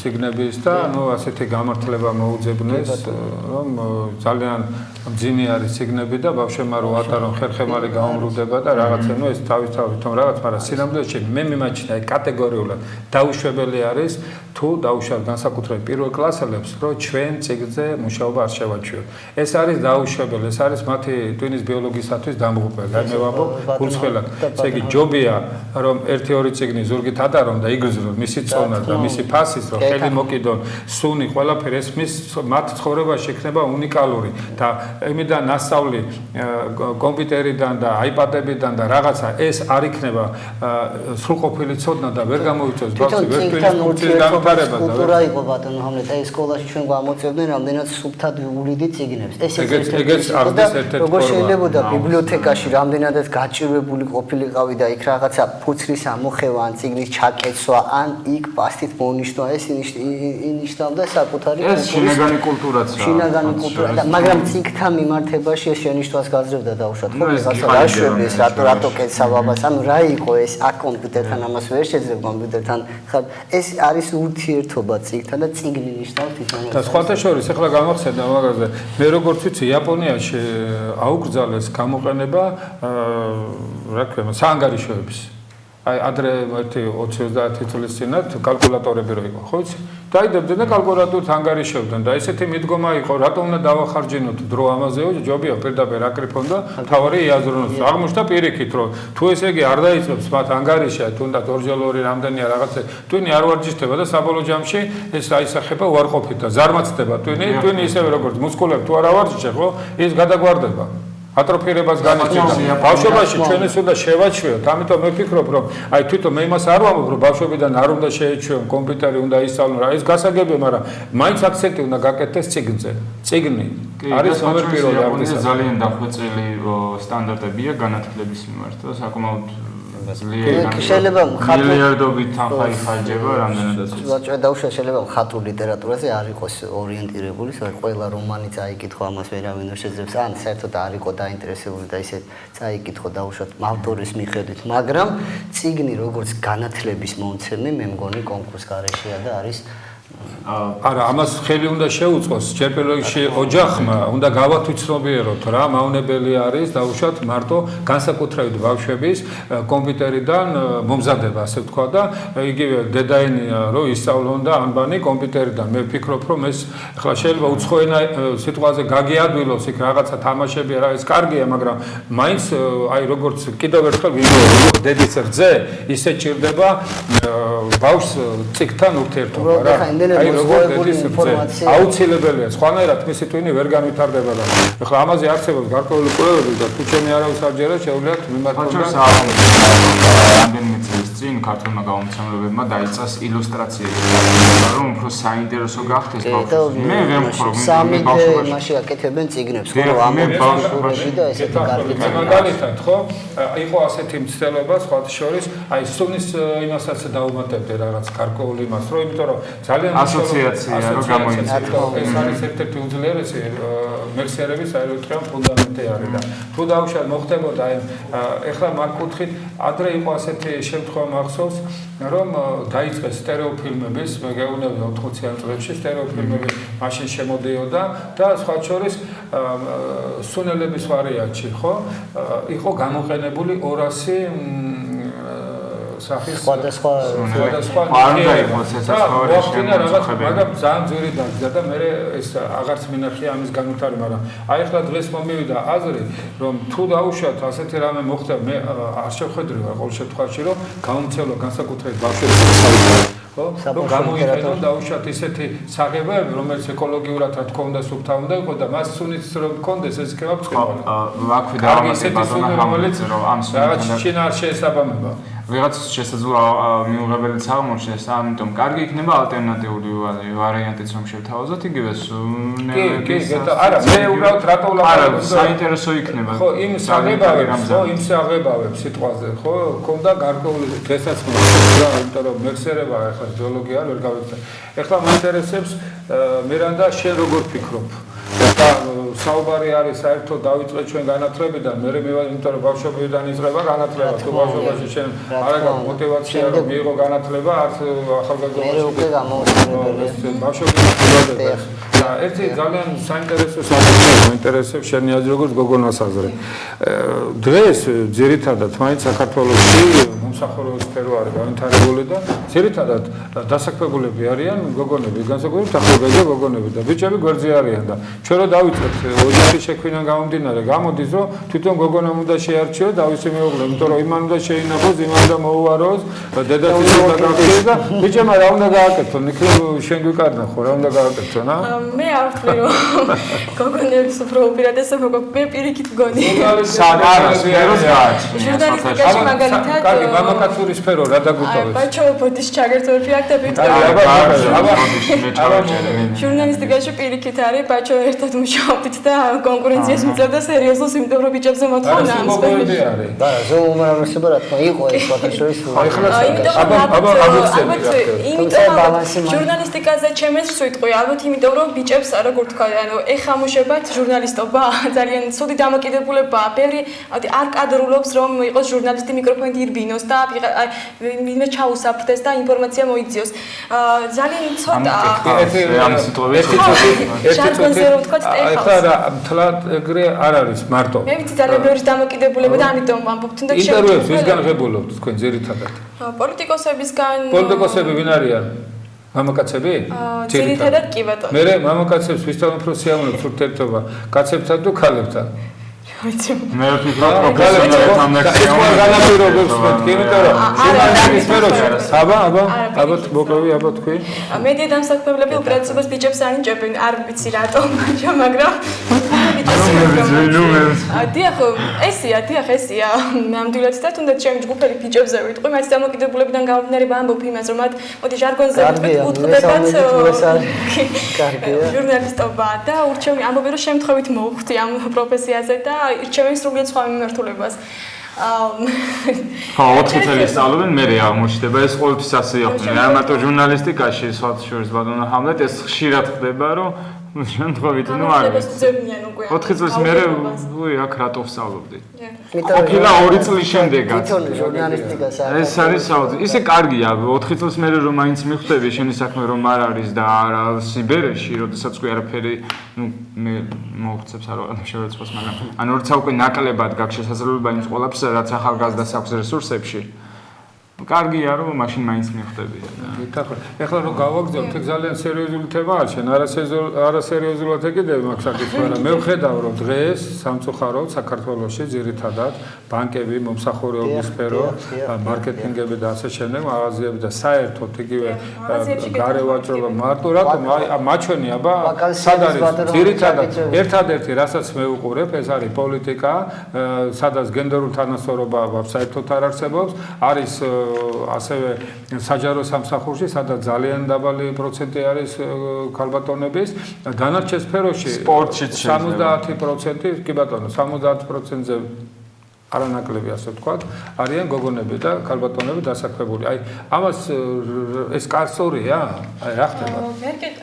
ციგნების და ასეთი გამართლება მოუძებნეს, რომ ძალიან მძიმე არის ციგნები და ბავშვებმა რო ატარონ ხერხემალი გაუმრუდება და რაღაცა ეს თავისთავად თვითონ რაღაც, მაგრამ სინამდვილეში მე მიმაჩნია კატეგორიულად დაუშვებელი არის თუ დაუშვათ განსაკუთრებით პირველ კლასელებს, რომ ჩვენ ციგნზე მუშაობა არ შევაჩვიოთ. ეს არის დაუშვებელი, ეს არის მათი ტვინის ბიოლოგიისათვის დამღუპელი. მე ვამბობ გულწრფელად, ესე იგი ჯობია რომ 1-2 ციგნი ზურგით ატარონ და იგრძნონ მისი წონა და მისი ფასის, რომ ხელი მოკიდონ, სუნი, ყველაფერი ეს მათ ცხოვრებაში იქნება უნიკალური და იმიდან ნასწავლი კომპიუტერიდან და აიპადებიდან და რაღაცა ეს არ იქნება სრულყოფილი ცოდნა და ვერ გამოიწვევს ბავშვი ვერ ტვინის ფუნქციის განვითარებას. კულტურა იყო ბატონო ჰამლეტ, აი სკოლაში ჩვენ გვამოწევდნენ რამდენად სუფთად ულიდით ციგნებს. ეგეც არის ერთ-ერთი როგორ შეიძლება ბიბლიოთეკაში რამდენადაც გაჭირვებული ყოფილიყავი და იქ რაღაცა ფუცრის ამოხევა ან ციგნის ჩაკეცვა ან იქ პასტით მონიშნვა ეს ინიშნავდა საკუთარი შინაგანი კულტურაცია. შინაგანი კულტურა და მაგრამ ციგთა მიმართებაში ეს შენიშვნას გაძლევდა დაუშვათ ხო რაღაცა დაშვების რატო კეცავებას ანუ რა იყო ეს აქ კომპიუტერთან ამას ვერ შეძლებ კომპიუტერთან ხარ ეს არის ურთიერთობა ციგთან და ციგნი ნიშნავს თვითონ და სხვათა შორის ახლა გამახსენდა მაგაზე მე როგორც ვიცი იაპონიაში აუკრძალეს გამოყენება რა ქვია საანგარიშოების აი ადრე 20-30 წლის წინათ კალკულატორები რო იყო ხო იცი დაიდებდნენ და კალკულატორით ანგარიშებდნენ და ესეთი მიდგომა იყო რატომ უნდა დავახარჯინოთ დრო ამაზეო ჯობია პირდაპირ აკრიფონ და თავარი იაზრონოს აღმოჩნდა პირიქით რომ თუ ესე იგი არ დაიწყებს მათ ანგარიშა თუნდაც ორჯერ-ორი რამდენია რაღაცა ტვინი არ ვარჯიშდება და საბოლოო ჯამში ეს აისახება უარყოფით და ზარმაცდება ტვინი ისევე როგორც მუსკულები თუ არ ავარჯიშე ხო ის გადაგვარდება ატროფირებას განიცდიდა. ბავშვობაში ჩვენ ეს უნდა შევაჩვიოთ. ამიტომ მე ვფიქრობ, რომ აი თვითონ მე იმას არ ვამბობ, რომ ბავშვებიდან არ უნდა შეეჩვიონ, კომპიუტერი უნდა ისწავლონ, რა ეს გასაგებია, მაგრამ მაინც აქცენტი უნდა გაკეთდეს ციგნზე. ციგნი არის ნომერ პირველი ამის ძალიან დახვეწილი სტანდარტებია განათლების მიმართ და საკმაოდ შეიძლება მილიარდობით თანხა იხარჯება რამდენადაც შეიძლება მხატვრულ ლიტერატურაზე არ იყოს ორიენტირებული, საერთოდ ყველა რომანი წაიკითხო ამას ვერავინ არ შეძლებს, ან საერთოდ არ იყო დაინტერესებული და ისე წაიკითხო დაუშვათ ავტორის მიხედვით, მაგრამ ციგნი როგორც განათლების მომცემი, მე მგონი კონკურს გარეშეა და არის არა, ამას ხელი უნდა შეუწყოს. ჯერ პირველში ოჯახმა უნდა გავათვითცნობიეროთ რა მავნებელი არის დაუშვათ მარტო განსაკუთრებით ბავშვების კომპიუტერიდან მომზადება, ასე ვთქვა და იგივე დედაენია რომ ისწავლონ და ანბანი კომპიუტერიდან. მე ვფიქრობ, რომ ეს ახლა შეიძლება უცხოენა სიტყვაზე გაგიადვილოს იქ რაღაცა თამაშები რა ეს კარგია, მაგრამ მაინც აი როგორც კიდევ ერთხელ ვიმეორებ, დედის რძე ისე ჭირდება ბავშვს ციგთან ურთიერთობა რა. აი როგორ ინფორმაცია აუცილებელია სხვანაირად მისი ტვინი ვერ განვითარდება და ახლა ამაზე არსებობს გარკვეული კვლევები და თუ ჩემი არავის არჯერა შეუძლიათ მიმართულება რამდენიმე წელს წინ ქართულმა გამომცემლებებმა დაიწყეს ილუსტრაციები რომ უფრო საინტერესო გახდეს ბავშვებს მე ვერ მხოლოდ სამი მაშინ აკეთებენ ციგნებს ხო ამე ბავშვები და ესეთი კარგი მაგალითად ხო იყო ასეთი მცდელობა სხვა შორის აი სუნის იმასაც დაუმატებდნენ რაღაც გარკვეული იმას რომ იმიტომ რომ ძალიან ასოციაცია რომ გამოიწვია ეს არის ერთ-ერთი უძლიერესი მეხსიერების აეროტრიუმ ფუნდამენტი არის და თუ დაუშვათ მოხდებოდა აი ეხლა მაგ კუთხით ადრე იყო ასეთი შემთხვევა მახსოვს რომ დაიწყეს სტერეოფილმების მე გეუბნები 80-იან წლებში სტერეოფილმები მაშინ შემოდიოდა და სხვა შორის სუნელების ვარიანტში ხო იყო გამოყენებული 200 სახის სხვადასხვა არ იყოს ეს მაგრამ ძალიან ძვირი დაგზა და მე ეს აღარც მინახია ამის განვითარება, მაგრამ აი ახლა დღეს მომივიდა აზრი, რომ თუ დაუშვათ ასეთი რამე მოხდება, მე არ შევხედრი ვარ ყოველ შემთხვევაში, რომ გამომცემლო განსაკუთრებით ბავშვებს ხო? რომ გამოიყენონ დაუშვათ ისეთი საღებავები, რომელიც ეკოლოგიურად რა თქმა უნდა სუფთა უნდა იყოს და მას სუნიც რომ გქონდეს ეს იქნება ბრწყინვალე. აქვე დავამატებ რომელიც რომ ამ სუნეთთან შინაარ შეესაბამება. ვიღაც შესაძლოა მიუღებელიც აღმოჩნდეს, ამიტომ კარგი იქნება ალტერნატიული ვარიანტიც რომ შევთავაზოთ, იგივე სუნელების. არა, მე უბრალოდ რატო ვლაპარაკობ? საინტერესო იქნება. ხო, იმ საღებავებს სიტყვაზე, ხო, ქონდა გარკვეული დღესაც მოხდა, იმიტომ რომ მეხსიერება ახლა ბიოლოგია არ ვერ გავიქცე. ეხლა მაინტერესებს მერანდა შენ როგორ ფიქრობ? და საუბარი არის საერთოდ დავიწყეთ ჩვენ განათლებიდან, მე მივარ, იმიტომ რომ ბავშვობიდან იწყება განათლება, თუ ბავშვობაში შენ არ აქვს мотиваცია რომ მიიღო განათლება, არც ახალგაზრდობაში. მე უკვე გამოუცხადებელია. ბავშვობიდან და ერთი ძალიან საინტერესო საკითხია, მოინტერესებს შენი აზრი როგორც გოგონას აზრი. დღეს ძირითადად მაინც საქართველოში მომსახურების სფერო არის განვითარებული და ძირითადად დასაქმებულები არიან გოგონები, განსაკუთრებით ახალგაზრდა გოგონები და ბიჭები გვერდზე არიან და ჩვენ რო დავიწყეთ ოჯახის შექმნიდან გამომდინარე, გამოდის რომ თვითონ გოგონამ უნდა შეარჩიოს დავისი მეუღლე, იმიტომ რომ იმან უნდა შეინახოს, იმან უნდა მოუაროს, დედაცის უნდა გაქცეს და ბიჭებმა რა უნდა გააკეთონ? იქნებ შენ გვიკარდა ხო, რა უნდა გააკეთონ, ა? მე არ ვთვლი რომ გოგონების უფრო უპირატესობა გვაქვს, მე პირიქით მგონი. სფეროს გააჩნია. ჟურნალისტიკაში მაგალითად კარგი, მამაკაცური სფერო რა დაგუტოვეთ? ბაჩო ბოდის ჩაგერთვები აქ და ჟურნალისტიკაში პირიქით არის, ბაჩო ერთად მუშაობთ და კონკურენციას მიწევდა სერიოზულს, იმიტომ რომ ბიჭებზე მოთხოვნა ამ სფეროში. და ზოუმრავლესობა რა თქმა იყო ეს ფოტოშოვის ჟურნალისტიკაზე ჩემს ვიტყვი, ალბათ იმიტომ რომ ბიჭებს როგორ თქვა, ანუ ეხამუშებათ ჟურნალისტობა, ძალიან ცუდი დამოკიდებულებაა. ბევრი არ კადრულობს რომ იყოს ჟურნალისტი მიკროფონით ირბინოს და ვინმე ჩაუსაფრდეს და ინფორმაცია მოიძიოს. ძალიან ცოტა ამ სიტუაციებში ჟარგონზე რო ვთქვათ, ეხლა რა თლად ეგრე არ არის მარტო. მე ვიცი ძალიან ბევრი დამოკიდებულება და ამიტომ ვამბობ თუნდაც ინტერვიუებს ვისგან ღებულობთ თქვენ ძირითადად? პოლიტიკოსებისგან პოლიტიკოსები ვინ არიან? მამაკაცები? ძირითადად კი ბატონო. მე მამაკაცებს ვისთან უფრო სიამოვნებთ ურთიერთობა კაცებთან თუ ქალებთან? ვიცი. მე ვფიქრობ პროფესიონალთან ეს განაპირობებს მეთქი, იმიტომ რომ ჟურნალისტიკის სფეროში აბა მოკლევი აბა თქვი. მედია დამსახურებლები უპირატესობას ბიჭებს ანიჭებენ, არ ვიცი რატომ, მაგრამ დიახ, ესია. ნამდვილად და თუნდაც ჩემი ჯგუფელი ბიჭებზე ვიტყვი, მათ დამოკიდებულებიდან გამომდინარე ვამბობ იმას, რომ მათ მოდი ჟარგონზე ვუტყდებათ ჟურნალისტობა და ურჩევნი ამბობენ, რომ შემთხვევით მოვხვდი ამ პროფესიაზე და ირჩევენ სრულიად სხვა მიმართულებას. ხო, 4 წელი სწავლობენ, მე აღმოჩნდება ეს ყოველთვის ასე ხდება. არ მარტო ჟურნალისტიკაში, სხვა შორის ბატონო ჰამლეტ ეს ხშირად ხდება, რომ შემთხვევით ნუ არის. 4 წლის მერე აქ რატო ვსწავლობდი? ყოფილა 2 წლის შემდეგაც. ჟურნალისტიკას ეს არის საოცარი. ისე კარგია, 4 წლის მერე რომ მაინც მიხვდები შენი საქმე რომ არ არის და არა სიბერეში, როდესაც კი არაფერი, ნუ მე მოხცებს არ ვარ შევეცვალოს, მაგრამ ანუ როცა უკვე ნაკლებად გაქვს შესაძლებლობა იმ ყველაფერს, რაც ახალგაზრდას აქვს რესურსებში. კარგია რომ მაშინ მაინც მიხვდები. ეხლა რომ გავაგზავნოთ, ეგ ძალიან სერიოზული თემაა, შენ არასერიოზულად ეკიდები მაგ საკითხს, მაგრამ მე ვხედავ რომ დღეს სამწუხაროდ საქართველოში ძირითადად ბანკები, მომსახურების სფერო, მარკეტინგები და ასე შემდეგ, მაღაზიები და საერთოდ იგივე გარევაჭრობა მარტო რატომ მაჩვენი აბა სად არის ძირითადად ერთადერთი რასაც მე ვუყურებ, ეს არის პოლიტიკა, სადაც გენდერული თანასწორობა საერთოდ არ არსებობს, არის ასევე საჯარო სამსახურში, სადაც ძალიან დაბალი პროცენტი არის ქალბატონების, დანარჩენ სფეროში სპორტშიც 70%, კი ბატონო, 70%-ზე არანაკლები ასე ვთქვათ, არიან გოგონები და ქალბატონები დასაქმებული. აი, ამას ეს კარსორია? აი, რა ხდება?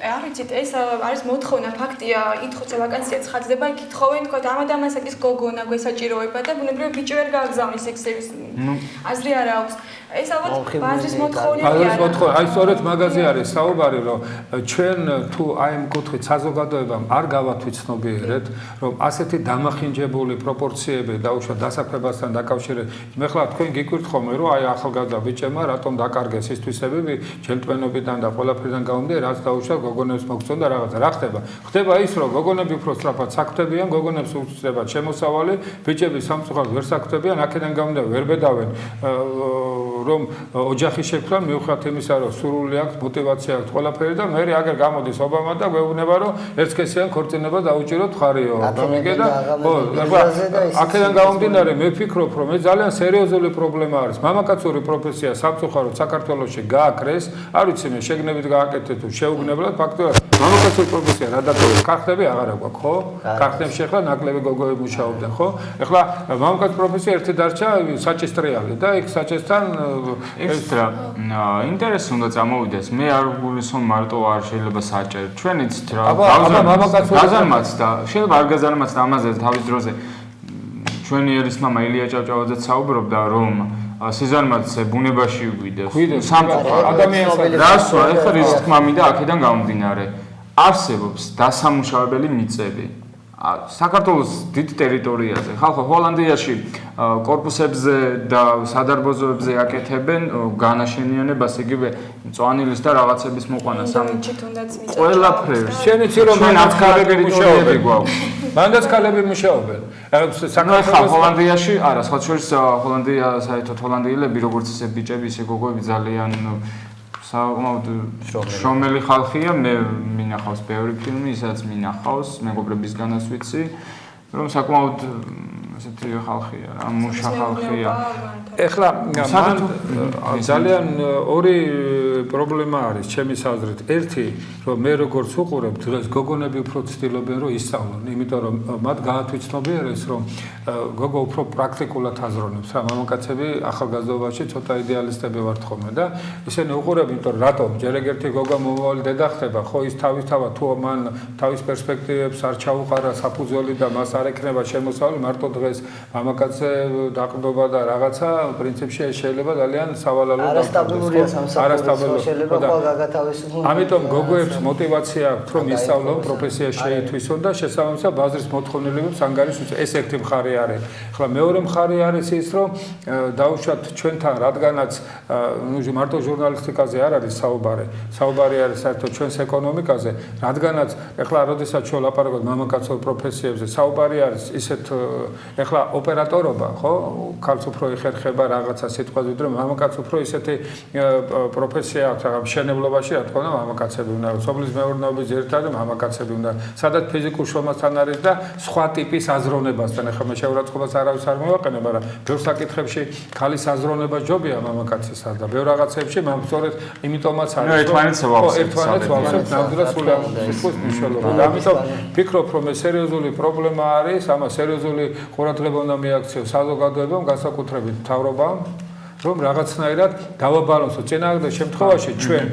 არ ვიცით, ეს არის მოთხოვნა, ფაქტია, ითხოვს ვაკანსია ცხადდება, იკითხავენ, თქვა, ამასაკის გოგონა გვესაჭიროება და ბუნებრივად ბიჭი ვერ გააგზავნის ექსელის. აზრი არ აქვს. ეს ალბათ ბაზრის მოთხოვნები არა. აი, სწორედ მაგაზე არის საუბარი, რომ ჩვენ თუ აი ამ კუთხით საზოგადოებამ არ გავათვით ცნობიერად, რომ ასეთი დამახინჯებული პროპორციები დაუშვათ დასაქმებასთან დაკავშირებით. მე ხლა თქვენ გიკვირთ ხოლმე, რომ აი ახალგაზრდა ბიჭებმა რატომ დაკარგეს ის თვისებები ჯენტლმენობიდან და ყველაფერიდან გამომდინარე, რაც დაუშვათ გოგონებს მოგწონდა რაღაცა. რა ხდება? ხდება ის, რომ გოგონები უფრო სწრაფად საქმდებიან, გოგონებს უსწრებად შემოსავალი, ბიჭები სამწუხაროდ ვერ საქმდებიან, აქედან გამომდინარე ვერ ბედავენ რომ ოჯახის შექმნა მიუხედავად იმისა, რომ სურვილი აქვს, мотиваცია აქვს ყველაფერი და მე აგერ გამოდის ობამა და გვეუბნება, რომ ერთსქესიან ქორწინება დაუჭიროთ ხარიო. გამიგე და ხო, აქედან გამომდინარე მე ვფიქრობ, რომ ეს ძალიან სერიოზული პრობლემა არის. მამაკაცური პროფესია სამწუხაროდ საქართველოში გააკრეს, არ ვიცი მე შეგნებით გააკეთეთ თუ შეუგნებლად, ფაქტობრივად მამაკაცური პროფესია რა დატოვეს? ქართლები აღარ აქვს, ხო? ქართლებში ახლა ნაკლები გოგოები მუშაობდნენ, ხო? ახლა მამაკაცური პროფესია ერთი დარჩა საჭესტრიალი და იქ საჭესთან ექსტრა ინტერესი უნდა წამოვიდეს. მე არ გულისხმობ მარტო არ შეიძლება საჭერ. ჩვენ იცით რა. გაზარმაც და შეიძლება არ გაზარმაც და ამაზე თავის დროზე ჩვენი ერის მამა ილია ჭავჭავაძეც საუბრობდა რომ სიზარმაცე ბუნებაში გვიდევს. ადამიანს რასვა, ეხლა რის თქმა მინდა აქედან გამომდინარე. არსებობს დასამუშავებელი მიწები. საქართველოს დიდ ტერიტორიაზე. ხალხო ჰოლანდიაში კორპუსებზე და სადარბაზოებზე აკეთებენ განაშენიანებას, იგივე მწვანილის და რაღაცების მოყვანა ყველაფერს. შენ იცი რომ მანდაც ქალები მუშაობენ. მანდაც ქალები მუშაობენ. საქართველოს ჰოლანდიაში არა, სხვა შორის ჰოლანდია საერთოდ ჰოლანდიელები როგორც ისე ბიჭები, ისე გოგოები ძალიან საკმაოდ შრომელი ხალხია. მე მინახავს ბევრი ფილმი, ისაც მინახავს, მეგობრებისგანაც ვიცი, რომ საკმაოდ ესეთი ხალხია, რა, მუშა ხალხია. ეხლა ძალიან ორი პრობლემა არის ჩემის აზრით. ერთი, რომ მე როგორც უყურებ, დღეს გოგონები უფრო ცდილობენ რომ ისწავლონ, იმიტომ რომ მათ გაათვითცნობიერეს, რომ გოგო უფრო პრაქტიკულად აზროვნებს. რა მამაკაცები ახალგაზრდობაში ცოტა იდეალისტები ვართ ხოლმე და ისინი უყურებ, იმიტომ რომ რატომ ჯერ ეგერთი გოგა მომავალი დედა ხდება, ხო ის თავისთავად თუ მან თავის პერსპექტივებს არ ჩაუყარა საფუძველი და მას არ ექნება შემოსავალი, მარტო დღეს მამაკაცზე დაყრდნობა და რაღაცა პრინციპში შეიძლება ძალიან სავალალო არასტაბილურია სამსახური შეიძლება ყველა გაგათავისუფლოს. ამიტომ გოგოებს მოტივაცია აქვს რომ ისწავლონ, პროფესია შეითვისონ და შესაბამისად ბაზრის მოთხოვნილებებს ანგარიშს ეს ერთი მხარე არის. ახლა მეორე მხარე არის ის რომ დაუშვათ ჩვენთან რადგანაც მარტო ჟურნალისტიკაზე არ არის საუბარი არის საერთოდ ჩვენს ეკონომიკაზე, რადგანაც ახლა როდესაც ჩვენ ლაპარაკობთ მამაკაცო პროფესიებზე, საუბარი არის ისეთ ახლა ოპერატორობა, ხო? ქალს უფრო ეხერხება რაღაცა სიტყვაზე, ვიდრე მამაკაც უფრო ისეთი პროფესია აქვს, რაღაც მშენებლობაში, რა თქმა უნდა, მამაკაცები უნდა, სოფლის მეურნეობის ძირითადად მამაკაცები უნდა, სადაც ფიზიკურ შრომასთან არის და სხვა ტიპის აზროვნებასთან. ახლა მე შეურაცხყოფას არავის არ მოვაყენებ, მაგრამ ბევრ საკითხებში ხალის აზროვნება ჯობია მამაკაცისას და ბევრ რაღაცებში სწორედ იმიტომაც არის, რომ ერთმანეთს ვავსებთ, ნამდვილად სულ სიტყვის მნიშვნელობა. და ამიტომ ფიქრობ, რომ ეს სერიოზული პრობლემა არის, ამას სერიოზული ყურადღება უნდა მიაქციოს საზოგადოებამ, განსაკუთრებით მთავრობამ, რომ რაღაცნაირად დავაბალანსოთ. წინააღმდეგ შემთხვევაში ჩვენ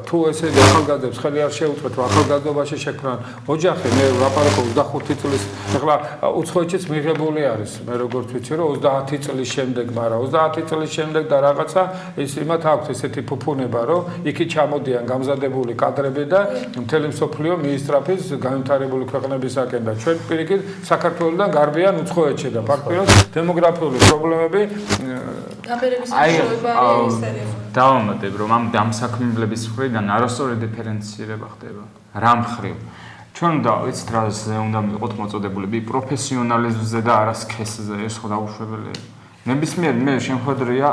თუ ესე ახალგაზრდებს ხელი არ შეუწყოთ, რომ ახალგაზრდობაში შექმნან ოჯახი, მე ვლაპარაკობ 25 წლის, ახლა უცხოეთშიც მიღებული არის, მე როგორც ვიცი, რომ 30 წლის შემდეგ, მაგრამ 30 წლის შემდეგ და რაღაცა ის იმათ აქვს ესეთი ფუფუნება, რომ იქით ჩამოდიან გამზადებული კადრები და მთელი მსოფლიო მიისწრაფის განვითარებული ქვეყნებისაკენ და ჩვენ პირიქით საქართველოსთან გარბიან უცხოეთში და ფაქტობრივად დემოგრაფიული პრობლემები დავამატებ, რომ ამ დამსაქმებლების მხრიდან არასწორი დიფერენცირება ხდება. რა მხრივ? ჩვენ უნდა ვიცით რაზე უნდა ვიყოთ მოწოდებულები პროფესიონალიზმზე და არა სქესზე, ეს ხო დაუშვებელია. ნებისმიერ მე შემხედრია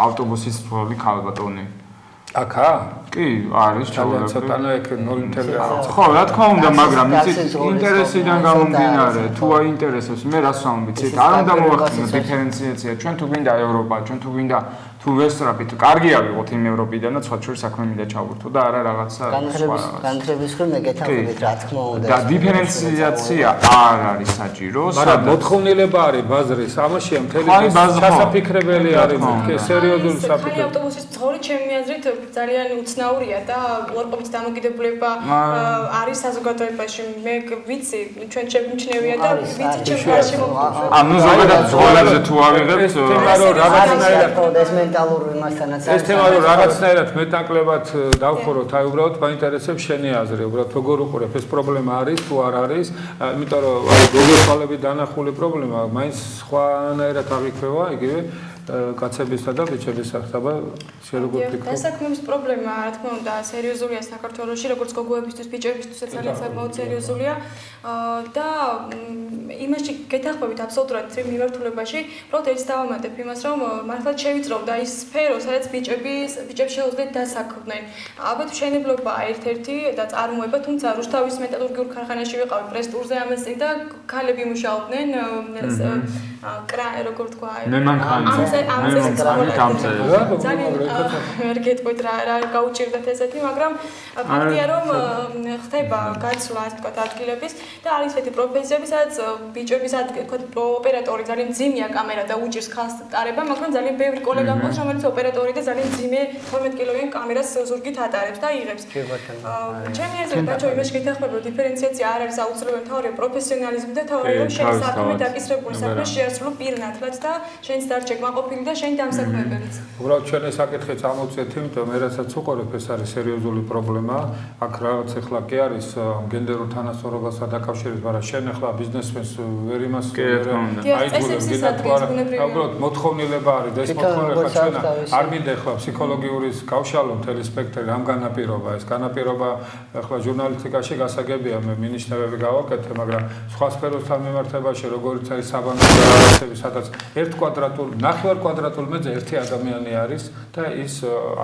ავტობუსის ძველი ქალბატონი. აქა? კი, არის ჩავალები. ცოტანა ეგ 0.5. ხო, რა თქმა უნდა, მაგრამ იცით ინტერესიდან გამომდინარე, თუ აინტერესებს, მე რას ვამბობ, იცით, არ უნდა მოვახდინოთ დიფერენციაცია. ჩვენ თუ გვინდა ევროპა, ჩვენ თუ გვინდა თუ ვესწრაფით, კარგია ვიყოთ იმ ევროპიდანაც, სხვა შორის საქმე მინდა ჩავურთო და არა რაღაცა განხრების ხრი მეკეთავებით, რა თქმა უნდა. და დიფერენციაცია არ არის საჭირო, მაგრამ მოთხოვნილება არის ბაზრის, ამაშია მთელი სასაფიქრებელი არის, სერიოზული საფიქრებელი. ავტობუსის ძღოლი ჩემი აზრით ძალიან უცნაურია და უარყოფით დამოკიდებულება არის საზოგადოებაში. მე ვიცი, ჩვენ შემჩნევია და ვიცი ჩემ გარშემო. ანუ ზოგადად ძღოლებზე თუ ავიღებთ, ეს ეს თემა რომ რაღაცნაირად მეტაკლებად დავხუროთ, აი უბრალოდ მაინტერესებს შენი აზრი, უბრალოდ როგორ უყურებ ეს პრობლემა არის თუ არ არის, იმიტომ რომ აი გოგოთვალები დანახული პრობლემა, მაინც სხვანაირად აღიქვევა, იგივე კაცებისა და ბიჭების სახთაბა შეგროგორ ფიქრობ? დასაქმების პრობლემა, რა თქმა უნდა, სერიოზულია საქართველოში, როგორც გოგოებისთვის, ბიჭებისთვის ძალიან საკმაოდ სერიოზულია და იმაში გეთახმებით აბსოლუტურად იმ მიმართულებაში, უბრალოდ ერთს დავამატებ იმას, რომ მართლაც შევიწროვდა ის სფერო, სადაც ბიჭებს შეუძლიათ დასაქმდნენ. ალბათ მშენებლობაა ერთ-ერთი და წარმოება, თუმცა რუსთავის მეტალურგიულ ქარხანაში ვიყავი პრეს ტურზე ამას წინ და ქალები მუშაობდნენ როგორ თქვა მე ვერ გეტყვით რა გაუჭirdათ ესეთი, მაგრამ ფაქტია რომ ხდება გაცვლა ასე თქვა ადგილების და არის ესეთი პროფესიები, სადაც ბიჭების თქვა ოპერატორი ძალიან მძიმეა კამერა და უჭირს ხალხს ტარება, მაგრამ ძალიან ბევრი კოლეგა მყავს, რომელიც ოპერატორი და ძალიან მძიმე 12 კილოგიან კამერას ზურგით ატარებს და იღებს. ჩემი აზრით ბაჭო იმაში გითხრები რომ დიფერენციაცია არ არის აუცილებელი, თავი პროფესიონალიზმი და თავი რომ შენ საქმე დაკისრებული საქმე შეასრულო პირნათლად და შენს დარჩე კმაყოფილი და შენ დამსაქმებელიც. უბრალოდ ჩვენი საკითხი წამოვწეთ, იმიტომ მე რასაც უყურებ ეს არის სერიოზული პრობლემა. აქ რაღაც ახლა კი არის გენდერულ თანასწორობასთან დაკავშირებით, მაგრამ შენ ახლა ბიზნესმენს ვერ იმას აიძულებ უბრალოდ მოთხოვნილება არის და ეს მოთხოვნილება ჩვენ არ მინდა ახლა ფსიქოლოგიური გავშალო მთელი სპექტრი რამ განაპირობა ეს განაპირობა ახლა ჟურნალისტიკაში გასაგებია მე მინიშნებები გავაკეთე, მაგრამ სხვა სფეროსთან მიმართებაში როგორიც არის საბანკო რაღაცები, სადაც 1 კვადრატული, 9 კვადრატული მეტრზე ერთი ადამიანი არის და ის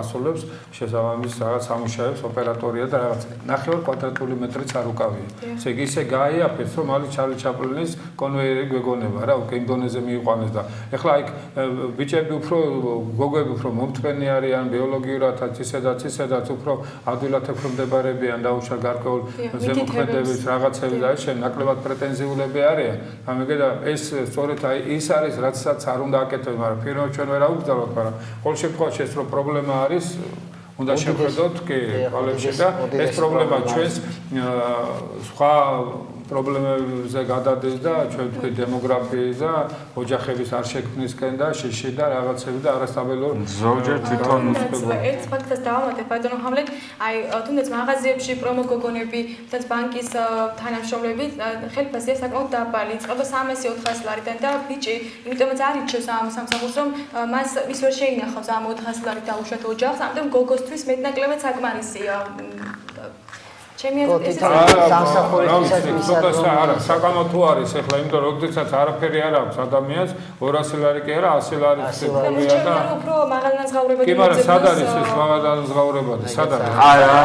ასრულებს შესაბამის რაღაც სამუშაოებს, ოპერატორია და რაღაც 9 კვადრატული მეტრიც არ უკავია. ესე იგი ისე გაიაფეთ, რომ არის ჩარლი ჩაპლინის კონვეიერი გვეგონება რა, უკვე იმ დონეზე მიიყვანეს და ეხლა იქ ბიჭები უფრო გოგოები უფრო მომთმენი არიან ბიოლოგიურადაც ისედაც უფრო ადვილად ექვემდებარებიან დაუშვათ გარკვეულ ზემოქმედების რაღაცები და შენ ნაკლებად პრეტენზიულები არიან. ამეგედა ეს სწორედ აი ის არის რაცაც არ უნდა აკეთებდეს, მაგრამ ფირმებს ჩვენ ვერ აუგზავნოთ, მაგრამ ყოველ შემთხვევაში ეს რო პრობლემა არის უნდა შევხედოთ კი ყოლებში და ეს პრობლემა ჩვენს სხვა პრობლემებზე გადადის და ჩვენ თქვი დემოგრაფიის და ოჯახების არ შექმნისკენ და შიში და რაღაცები და არასტაბილურ ზოგჯერ თვითონ ერთ ფაქტს დავამატებ ბატონო ჰამლეთ, აი თუნდაც მაღაზიებში პრომოგოგონები, თუნდაც ბანკის თანამშრომლები ხელფასია საკმაოდ დაბალი, იწყება 300-400 ლარიდან და ბიჭი, იმიტომაც არ იჩევს ამ სამსახურს, რომ მას ის ვერ შეინახავს ამ 400 ლარით დაუშვათ ოჯახს, ამიტომ გოგოსთვის მეტნაკლებად საკმარისია. ჩემი აზრით არა, საკამათო არის ახლა, იმიტომ რომ როდესაც არაფერი არ აქვს ადამიანს, 200 ლარი კი არა, 100 ლარი ცეკვია და უფრო მაღალანაზღაურებადი კი, მაგრამ სად არის ეს მაღალანაზღაურებადი? სად არის? არა.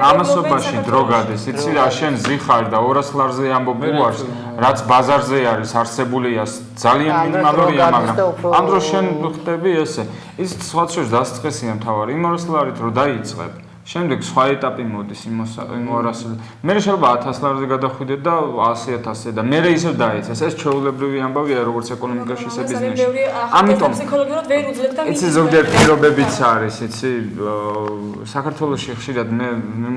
ამასობაში დრო გადის, იცი რა, შენ ზიხარ და 200 ლარზე ამბობ უარს, რაც ბაზარზე არის არსებულია ძალიან მინიმალურია, მაგრამ ამ დროს შენ ხდები ესე. ის სხვა შორის დასწესია მთავარი, იმ 200 ლარით რო დაიწყებ. შემდეგ სხვა ეტაპი მოდის იმ 200. მე შეიძლება 1000 ლარზე გადახვიდე და 100.000-ზე და მე ისევ დაეცეს. ეს ჩვეულებრივი ამბავია როგორც ეკონომიკაში, ისე ბიზნესში. ამიტომ ფსიქოლოგიურად ვერ უძლებ და იცი ზოგჯერ პირობებიც არის, იცი საქართველოში ხშირად მე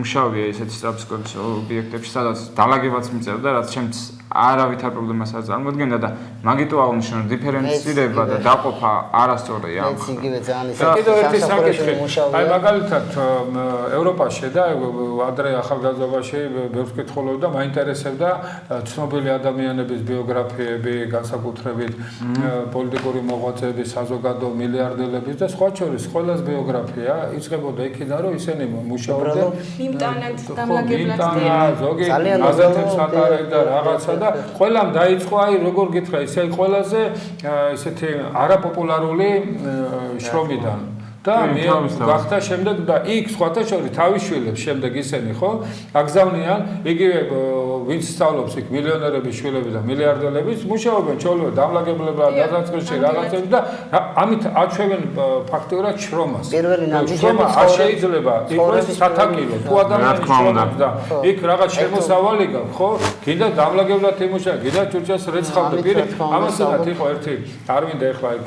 მუშაობია ესეთი სტრაფსკოების ობიექტებში, სადაც დალაგებაც მიწევდა, რაც ჩემს არავითარ პრობლემას არ წარმოადგენდა და მაგიტო აღნიშნე დიფერენცირება და დაყოფა არასწორია. ეს იგივე ძალიან ისე. კიდევ ერთი საკითხი. აი მაგალითად ევროპაში და ადრე ახალგაზრდობაში ბევრს კითხულობ და მაინტერესებდა ცნობილი ადამიანების ბიოგრაფიები, განსაკუთრებით პოლიტიკური მოღვაწეების, საზოგადო მილიარდელების და სხვა შორის ყველას ბიოგრაფია იწყებოდა იქიდან, რომ ისინი მუშაობდნენ მიმტანად დამლაგებლად ზოგი აზეთებს ატარებდა რაღაცა და ყველამ დაიწყო აი როგორ გითხრა ისე ყველაზე ესეთი არაპოპულარული შრომიდან და მე გახდა შემდეგ და იქ სხვათა შორის თავის შვილებს შემდეგ ისინი ხო აგზავნიან იგივე ვინც სწავლობს იქ მილიონერების შვილები და მილიარდელები მუშაობენ ჩოლო დამლაგებლებად დასაწყისში რაღაცები და ამით აჩვევენ ფაქტიურად შრომას პირველი ნაბიჯები არ შეიძლება იყოს სათაკილო თუ ადამიანი შრომობს და იქ რაღაც შემოსავალი გაქვს ხო კიდე დამლაგებლად იმუშავა კიდე ჭურჭელს რეცხავდა პირი ამასაც იყო ერთი არ მინდა ეხლა იქ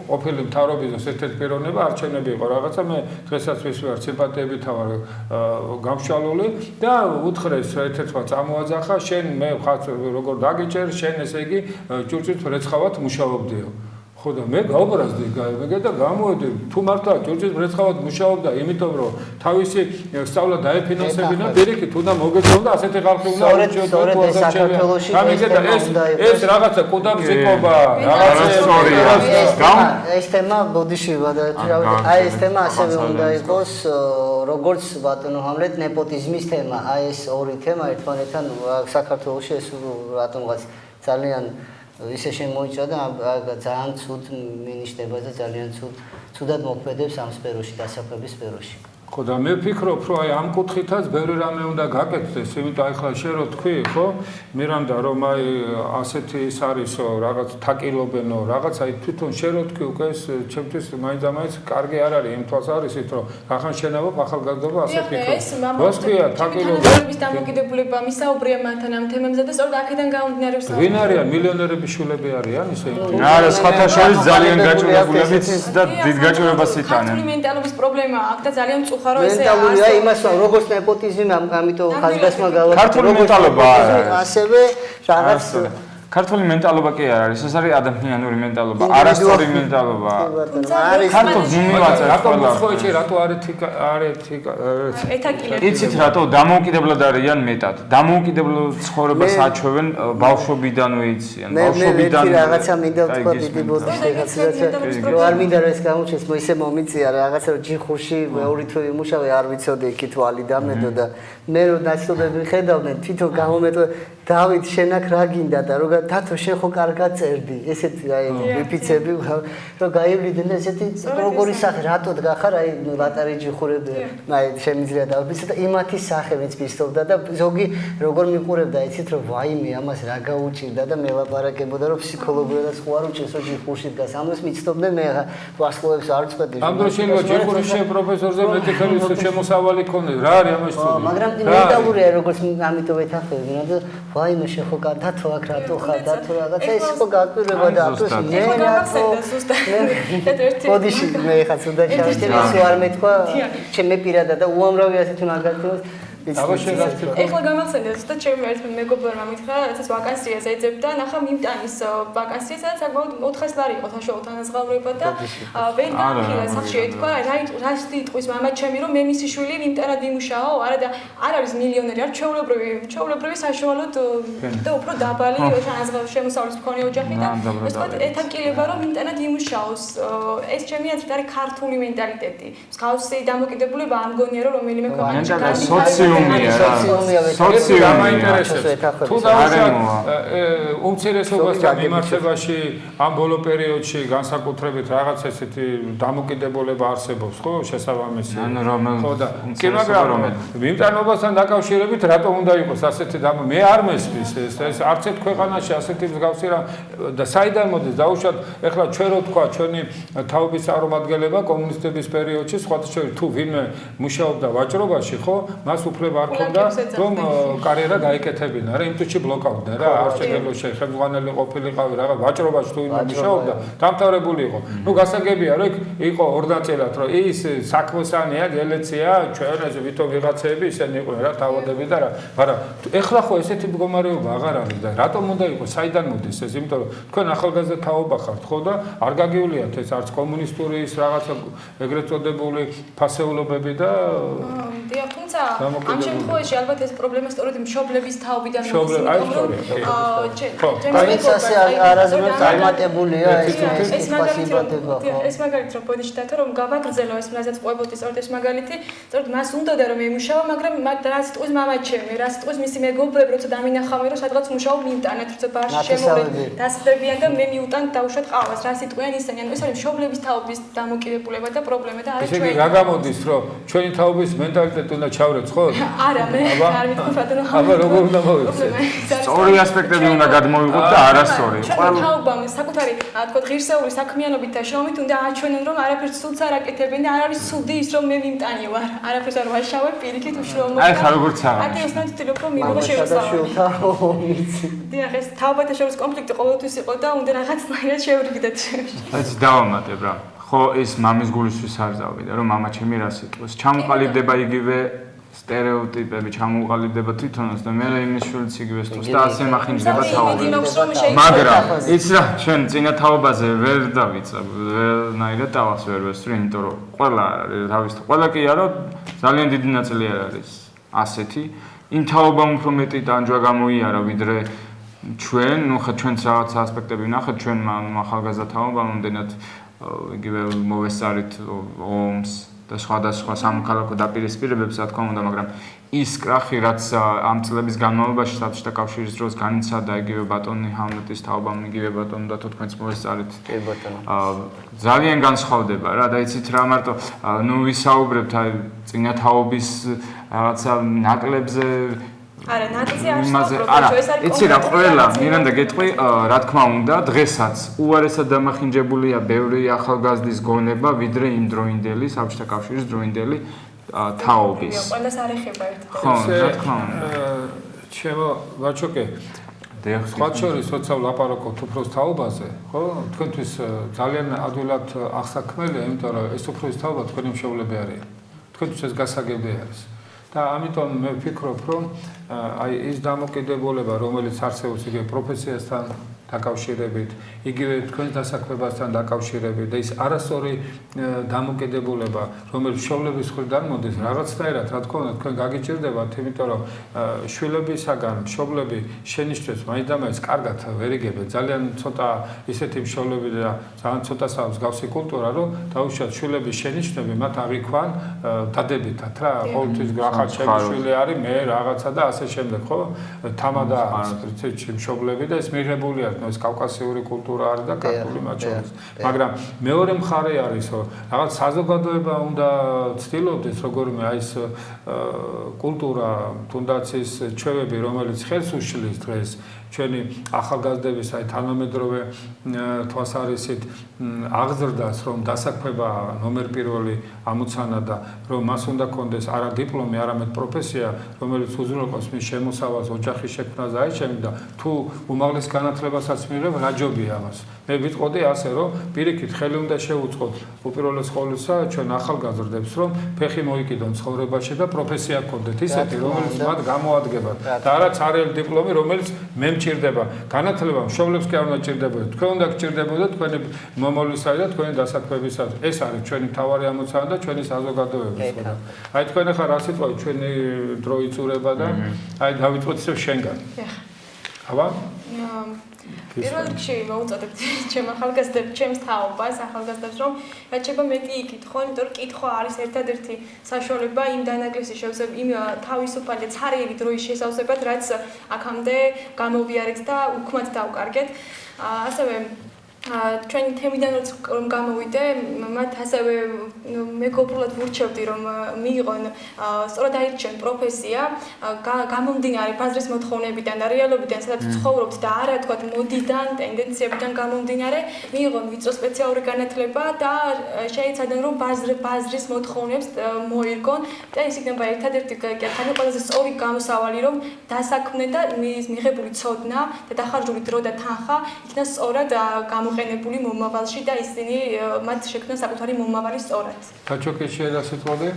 ოფილი მთავრობის ერთ-ერთი პიროვნება არჩევნები იყო რაღაცა მე დღესაც ვისვარ სიმპათიებით ვარ გამშვალული და უთხრეს ერთ-ერთმა წამოაძახა შენ მე ხაც როგორ დაგიჭერ შენ ესე იგი ჭურჭელს რეცხავად მუშაობდიო ხო და მე გავბრაზდი გამეგე და გამოვედი თუ მართლა ჭურჭელს რეცხავად მუშაობდა იმიტომ რომ თავისი სწავლა დაეფინანსებინა პირიქით უნდა მოგეწონდა ასეთი ხალხი უნდა ეს რაღაცა კუდაბზიკობა რაღაცა ეს თემა ბოდიში აი ეს თემა ასევე უნდა იყოს როგორც ბატონო ჰამლეთ ნეპოტიზმის თემა აი ეს ორი თემა ერთმანეთთან საქართველოში ეს რატომღაც ძალიან ისე შემოიჭრა და ძალიან ცუდ მინიშნება და ძალიან ცუდად მოქმედებს ამ სფეროში დასაქმების სფეროში ხო და მე ვფიქრობ, რომ აი ამ კუთხითაც ბევრი რამე უნდა გაკეთდეს, იმიტომ აი ხლა შენ რო თქვი, ხო? მირანდა რომ აი ასეთი ის არისო, რაღაც თაკილობენო, რაღაც აი თვითონ შენ რო თქვი უკვე ეს ჩემთვის მაინც კარგი არ არის, იმ თვალსაზრისით, რომ ახლა შენავა ახალგაზრდობა ასე ფიქრობს. რას ქვია თაკილობების დამოკიდებულება მისაუბრია მათთან ამ თემებზე და სწორედ აქედან გამომდინარეობს. ვინ არიან მილიონერების შვილები არიან ისე? არა, სხვათა შორის ძალიან გაჭირებულებიც და დიდ გაჭირებას იტანენ. ქართული მენტალობის პრობლემა აქვს და ძალიან მწუხარო ესე მენტალური აი იმას როგორც ნეპოტიზმი ამიტომ ხაზგასმა გავა. ქართული მენტალობა ასევე რაღაც ქართული მენტალობა კი არ არის, ეს არის ადამიანური მენტალობა, არასწორი მენტალობა. ქართულ ძიმილაძე რატო მოსხოვიჩი რატო არის იცით რატო დამოუკიდებლად არიან მეტად. დამოუკიდებლო ცხოვრებას აჩვევენ ბავშვობიდანვე იციან. ბავშვობიდან რაღაცა მინდა ვთქვა დიდი ბოდიშ რაღაცა რომ არ მინდა რომ ეს გამოჩეს ისე მომიწია რაღაცა რომ ჯიხურში მეორე თუ იმუშავე არ ვიცოდი იქით ვალი დამედო და მე რომ ნაცნობები ხედავდნენ თვითონ გამომეტყვა დავით შენ აქ რა გინდა და რომ დათო შენ ხო კარგად წერდი ესეთი აი ვიფიცები რომ გაივლიდნენ ესეთი როგორი სახე რატო დგახარ აი ვატარი ჯიხურები აი შემიძლია დავფიცე და იმათი სახე ვინც მისდობდა და ზოგი როგორ მიყურებდა იცით რომ ვაიმე ამას რა გაუჭირდა და მე ლაპარაკებოდა რომ ფსიქოლოგიურად სხვა რო ჭესო ჯიხურში დგას ამას მიცდობდნენ მე ახლა ვასწავლებს არ წვედი ამ დროს შეიძლება ჯიხურში პროფესორზე მეტი ხელის შემოსავალი ქონდეს რა არის ამას თუ მაგრამ მენტალურია როგორც ამიტომ ეთახები და ვაიმე შენ ხო დათო აქ რატო ხარ დათო რაღაცა ის ხო გაკვირვება და აფროს მე რატო ბოდიში მე ხაც უნდა ჩავშტე ისე არ მეთქვა ჩემე პირადად და უამრავი ასეთი მაგალითებს ეხლა გამახსენდა ზუსტად ჩემი ერთ მეგობრმა მითხრა რაღაც ვაკანსიას ეძებდა ნახა მიმტანის ვაკანსიას სადაც საკმაოდ 400 ლარი იყო საშუალო თანაზღაურება და ვერ გამიხილა სახში ეთქვა რა იტყვის მამა ჩემი რომ მე მისი შვილი მიმტანად იმუშაო არა და არ არის მილიონერი არ ჩვეულებრივი საშუალოდ და უფრო დაბალი თანაზღაურის შემოსავლის მქონე ოჯახი და ეს თქვა ეთანკილება რომ მიმტანად იმუშაოს ეს ჩემი აზრით არის ქართული მენტალიტეტი მსგავსი დამოკიდებულება არ მგონია რომ რომელიმე ქვეყანაში სოციუმია მაინტერესებს თუ დავუშვათ უმცირესობასთან მიმართებაში ამ ბოლო პერიოდში განსაკუთრებით რაღაც ესეთი დამოკიდებულება არსებობს ხო შესაბამისი ხო და კი მაგრამ მიმტანობასთან დაკავშირებით რატომ უნდა იყოს ასეთი მე არ მესმის ეს არც ერთ ქვეყანაში ასეთი მსგავსი რამ და საიდან მოდის დავუშვათ ეხლა ჩვენ რო თქვა ჩვენი თაობის წარმომადგენლება კომუნისტების პერიოდში სხვათა შორის თუ ვინმე მუშაობდა ვაჭრობაში ხო მას უფრო არ ქონდა რომ კარიერა გაიკეთებინა რა იმტვიჩი ბლოკავდა რა არ შეგეძლო ხელმძღვანელი ყოფილიყავი რაღაც ვაჭრობაში თუ ვინმე მუშაობდა დამთავრებული იყო ნუ გასაგებია რომ იყო ორდაწილად რომ ის საქმოსანია გელეცია ჩვენ ეს ვითომ ვიღაცები ისინი იყვნენ რა თავადები და რა მაგრამ ეხლა ხო ესეთი მდგომარეობა აღარ არის და რატომ უნდა იყოს საიდან მოდის ეს იმიტომ რომ თქვენ ახალგაზრდა თაობა ხართ ხო და არ გაგიuliათ ეს არც კომუნისტური ის რაღაცა ეგრეთ წოდებული ფასეულობები და დიახ თუმცა ამ შემთხვევაში ალბათ ეს პრობლემა სწორედ მშობლების თაობიდან მოდის. პროვინციაზე არაზრუნავ წარმატებულია ეს მაგალითი რომ ბოდიში დათო რომ გავაგრძელო ეს რასაც ყვებოდი სწორედ ეს მაგალითი სწორედ მას უნდოდა რომ ემუშავა მაგრამ რაც ტყვის მამაჩემი რაც ტყვის მისი მეგობრები როცა დამინახავენ რომ სადღაც მუშაობ მიმტანად როცა ბავშვი შემოვლენ დასწრებიან და მე მიუტან დავუშვათ ყავას რა სიტყვიან ისინი ანუ ეს არის მშობლების თაობის დამოკიდებულება და პრობლემა და არის ჩვენი რა გამოდის რომ ჩვენი თაობის მენტალიტეტი უნდა ჩავრეც ხო არა მე არ ვიტყვი ბატონო აბა როგორ უნდა მოვიქცე სწორი ასპექტები უნდა გადმოვიღოთ და არასწორი ყველა თაობამ საკუთარი თქო ღირსეული საქმიანობით და შრომით უნდა აჩვენონ რომ არაფერს სულს არ აკეთებენ და არ არის სუდი ის რომ მე მიმტანი ვარ არაფერს არ ვაშავებ პირიქით უშრომო აი ხა როგორ ცაა აი ეს ნაცნობი რომ მიღება შეუსწავლო დიახ ეს თაობათა შორის კონფლიქტი ყოველთვის იყო და უნდა რაღაცნაირად შევრიგდეთ ეს დავამატებ რა ხო ეს მამის გულისთვის არ წავიდა რომ მამა ჩემი რას იტყვის ჩამოყალიბდება იგივე სტერეოტიპები ჩამოყალიბდება თვითონაც და მე იმის შულიც იგივე სტოს და ასე მახინჯდება თაობა მაგრამ იცი რა ჩვენ წინა თაობაზე ვერ დავიწყებ ვერნაირად ტავას ვერ ვესწრი იმიტომ რომ ყველა თავის ყველა კი არა ძალიან დიდი ნაწილი არ არის ასეთი იმ თაობამ უფრო მეტი ტანჯვა გამოიარა ვიდრე ჩვენ ნუ ხა ჩვენც რაღაც ასპექტები ვნახეთ ჩვენ ახალგაზრდა თაობამ მომდენად იგივე მოვესწარით ომს და სხვადასხვა სამოქალაქო დაპირისპირებებს, რა თქმა უნდა, მაგრამ ის კრახი, რაც ამ წლების განმავლობაში საბჭოთა კავშირის დროს განიცადა, იგივე ბატონი ჰამლეტის თაობამ, იგივე ბატონი და თვითონაც მოესწარით. კი ბატონო. ძალიან განსხვავდება რა და იცით რა მარტო ვისაუბრებთ აი წინა თაობის რაღაცა ნაკლებზე არა, ნაკზე არ იმაზე ვსაუბრობ, ეს არის იცი რა ყველა მირანდა გეტყვი რა თქმა უნდა დღესაც უარესად დამახინჯებულია ბევრი ახალგაზრდის გონება ვიდრე იმ დროინდელი საბჭოთა კავშირის დროინდელი თაობის ყველას არ ეხება ერთად ხო რა თქმა უნდა ჩემო ვაჩოკე სხვა შორის როცა ვლაპარაკობთ უფროს თაობაზე ხო თქვენთვის ძალიან ადვილად აღსაქმელია იმიტომ რომ ეს უფროს თაობა თქვენი მშობლები არიან თქვენთვის ეს გასაგები არის და ამიტომ მე ვფიქრობ რომ აი ის დამოკიდებულება რომელიც არსებობს იგივე პროფესიასთან დაკავშირებით იგივე თქვენს დასაქმებასთან დაკავშირებით და ის არასწორი დამოკიდებულება რომელიც მშობლების მხრიდან მოდის რაღაცნაირად რა თქმა უნდა თქვენ გაგიჭირდებათ იმიტომ რომ შვილებისაგან მშობლები შენიშნეს მაინც და მაინც კარგად ვერ იგებენ ძალიან ცოტა ისეთი მშობლები და ძალიან ცოტა მსგავსი კულტურა რომ დაუშვათ შვილების შენიშნები მათ აღიქვან დადებითად რა ყოველთვის ახალ შვილი არის მე რაღაცა და ასე შემდეგ ხო თამადა ისეთი მშობლები და ეს მიღებულია ეს კავკასიური კულტურა არის და ქართული მათ შორის. მაგრამ მეორე მხარე არის, რომ რაღაც საზოგადოება უნდა ცდილობდეს როგორმე აი ეს კულტურა, თუნდაც ის ჩვევები, რომელიც ხელს უშლის დღეს ჩვენი ახალგაზრდების აი თანამედროვე თვალსაზრისით აღზრდას, რომ დასაქმება ნომერ პირველი ამოცანა და რომ მას უნდა კონდეს არა დიპლომი, არამედ პროფესია, რომელიც უზრუნველყოფს მის შემოსავალს, ოჯახის შექმნაზე აიჩემს და თუ უმაღლეს განათლებასაც მიიღებ, რა ჯობია ამას. მე ვიტყოდი ასე, რომ პირიქით ხელი უნდა შეუწყოთ უპირველეს ყოვლისა ჩვენ ახალგაზრდებს, რომ ფეხი მოიკიდონ ცხოვრებაში და პროფესია გქონდეთ ისეთი, რომელიც მათ გამოადგებათ და არაც არელი დიპლომი, რომელიც მე მჭირდება. განათლება მშობლებს კი არ უნდა ჭირდებოდეთ. თქვენ უნდა გჭირდებოდეთ თქვენი მომავლისა და თქვენი დასაქმებისას. ეს არის ჩვენი მთავარი ამოცანა და ჩვენი საზოგადოების ხოდა. აი თქვენ ახლა რა სიტყვით ჩვენი დრო იწურება და აი დავიწყოთ ისევ შენგან. აბა? პირველ რიგში მოუწოდებთ ჩემ ახალგაზრდებს, ჩემს თაობას, ახალგაზრდებს, რომ რაც შეიძლება მეტი იკითხონ, იმიტომ რომ კითხვა არის ერთადერთი საშუალება იმ დანაკლისის შესაძლებლად, იმ თავისუფალი და ცარიელი დროის შესაძლებლად, რაც აქამდე გამოვიარეთ და უქმად დავკარგეთ. ასევე ჩვენი თემიდან რომ გამოვიდე, მათ ასევე მეგობრულად ვურჩევდი, რომ მიიღონ სწორად აირჩიონ პროფესია, გამომდინარე ბაზრის მოთხოვნებიდან და რეალობიდან, სადაც ცხოვრობთ და არა თქვათ მოდიდან, ტენდენციებიდან გამომდინარე, მიიღონ ვიწრო სპეციალური განათლება და შეიცადონ რომ ბაზრის მოთხოვნებს მოირგონ და ის იქნება ერთადერთი კეთილი ყველაზე სწორი გამოსავალი, რომ დასაქმნე და მიღებული ცოდნა და დახარჯული დრო და თანხა იქნა სწორად გამოყენებული მომავალში და ისინი მათ შექმნან საკუთარი მომავალი სწორად. გაჩოკე შეიძლება სიტყვები?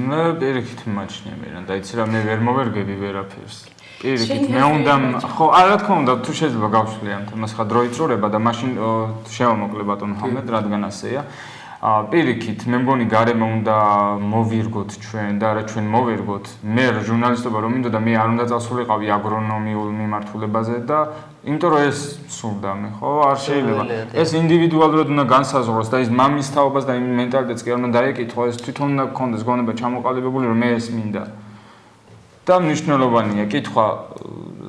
მე პირიქით მიმაჩნია მერან და იცი რა მე ვერ მოვერგები ვერაფერს. პირიქით მე უნდა ხო არა რა თქმა უნდა თუ შეიძლება გავშლი ამ თემას ხა დრო იწურება და მაშინ შევამოკლე ბატონ ჰამედ რადგან ასეა. პირიქით მე მგონი გარემო უნდა მოვირგოთ ჩვენ და არა ჩვენ მოვირგოთ. მე ჟურნალისტობა რომ მინდოდა მე არ უნდა წავსულიყავი აგრონომიულ მიმართულებაზე და იმიტომ რომ ეს სურდა მე ხო არ შეიძლება ეს ინდივიდუალურად უნდა განსაზღვროს და ის მამის თაობას და იმ მენტალიტეტს კი არ უნდა დაეკითხო ეს თვითონ უნდა გქონდეს გონება ჩამოყალიბებული რომ მე ეს მინდა და მნიშვნელოვანია კითხვა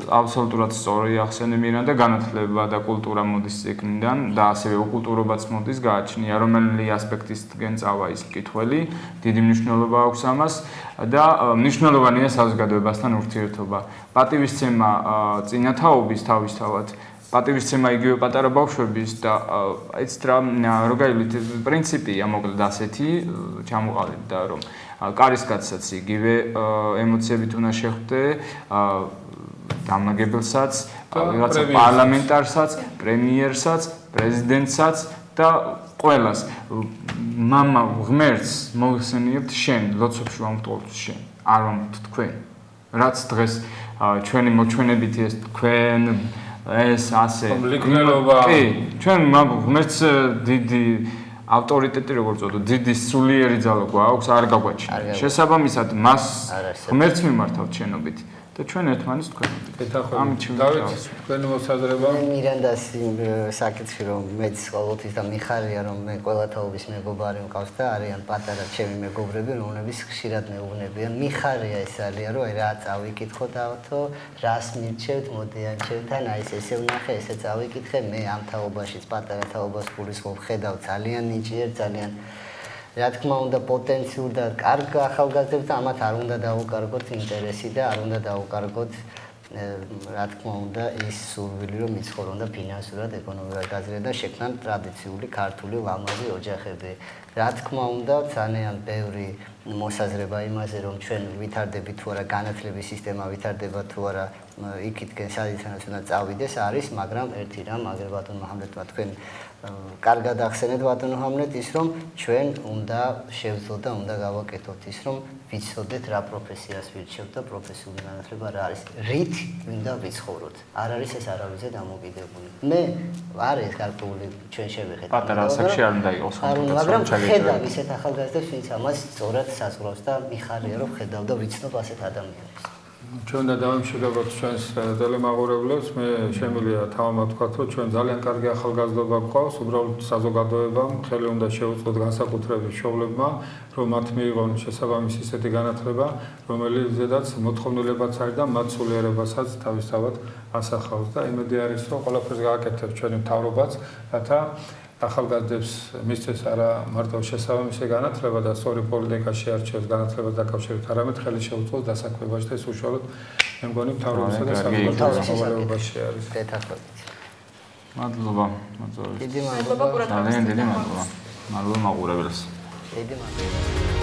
აბსოლუტურად სწორი ახსენე მირან და განათლება და კულტურა მოდის წიგნიდან და ასევე უკულტურობაც მოდის გააჩნია რომელი ასპექტისგან წავა ის კითხველი დიდი მნიშვნელობა აქვს ამას და მნიშვნელოვანია საზოგადოებასთან ურთიერთობა პატივისცემა წინათაობის თავისთავად პატივისცემა იგივე პატარა ბავშვების და აიცით რა როგაილით პრინციპია მოკლედ ასეთი ჩამოყალიბდა რომ კარისკაცსაც იგივე ემოციებით უნდა შეხვდე დამნაგებელსაც, რაღაცა პარლამენტარსაც, პრემიერსაც, პრეზიდენტსაც და ყველას. მამა ღმერთს მოიხსენიებთ შენ, ლოცვებში ვამბობთ შენ, არ ვამბობთ თქვენ. რაც დღეს ჩვენი მოჩვენებითი ეს თქვენ ეს ასე. კი, ჩვენ ღმერთს დიდი ავტორიტეტი როგორ წოდო, დიდი სულიერი ძალა გვაქვს, არ გაგვაჩნია. შესაბამისად მას ღმერთს მიმართავთ შენობით. და ჩვენ ერთმანეთს თქვენებით. ამით დავით თქვენი მოსაზრება. მირანდას საკითხი რომ მეც ყოველთვის და მიხარია რომ მე ყველა თაობის მეგობარი მყავს და არიან პატარა ჩემი მეგობრები რომლებიც ხშირად მეუბნებიან მიხარია ეს ძალიან რომ რა წავიკითხო დავთო რას მირჩევთ მოდიანჩევთან აი ესე ვნახე ესე წავიკითხე მე ამ თაობაშიც პატარა თაობას გულისხმობ ხედავ ძალიან ნიჭიერ ძალიან რა თქმა უნდა პოტენციურ და კარგ ახალგაზრდებს და ამათ არ უნდა დაუკარგოთ ინტერესი და არ უნდა დაუკარგოთ რა თქმა უნდა ის სურვილი რომ იცხოვრონ და ფინანსურად ეკონომიკურად გაძლიერდნენ და შექმნან ტრადიციული ქართული ლამაზი ოჯახები. რა თქმა უნდა ძალიან ბევრი მოსაზრება იმაზე რომ ჩვენ ვითარდებით თუ არა განათლების სისტემა ვითარდება თუ არა იქითკენ სადაც უნდა წავიდეს არის მაგრამ ერთი რამ აგერ ბატონო ჰამლეტმა თქვენ კარგად ახსენეთ ბატონო ჰამლეტ ის რომ ჩვენ უნდა შევძლოთ და უნდა გავაკეთოთ ის რომ ვიცოდეთ რა პროფესიას ვირჩევთ და პროფესიული განათლება რა არის რით უნდა ვიცხოვროთ არ არის ეს არავითარ დამოკიდებული მე არის გარკვეული ჩვენ შევეხეთ პატარა ასაკში არ უნდა იყოს მაგრამ ხედავ ისეთ ახალგაზრდებს ვინც ამას სწორად საზღვრავს და მიხარია რომ ხედავ და ვიცნობ ასეთ ადამიანებს ჩვენ და დავიმშვიდობოთ ჩვენს ტელემაყურებლებს მე შემიძლია თავად ვთქვათ რომ ჩვენ ძალიან კარგი ახალგაზრდობა გვყავს უბრალოდ საზოგადოებამ ხელი უნდა შეუწყოთ განსაკუთრებით მშობლებმა რომ მათ მიიღონ შესაბამისი ისეთი განათლება რომელიცაც მოთხოვნილებაც არის და მათ სულიერებასაც თავისთავად ასახავს და იმედი არის რომ ყველაფერს გააკეთებს ჩვენი მთავრობაც რათა ახალგაზრდებს მისცეს არა მარტო შესაბამისი განათლება და სწორი პოლიტიკა შეარჩიოს განათლებას დაკავშირებით, არამედ ხელი შეუწყოს დასაქმებაში და ეს უშუალოდ მე მგონი მთავრობისა და საზოგადოების მოვალეობაში არის. მადლობა. მადლობა. ძალიან დიდი მადლობა. მადლობა მაყურებელს. დიდი მადლობა.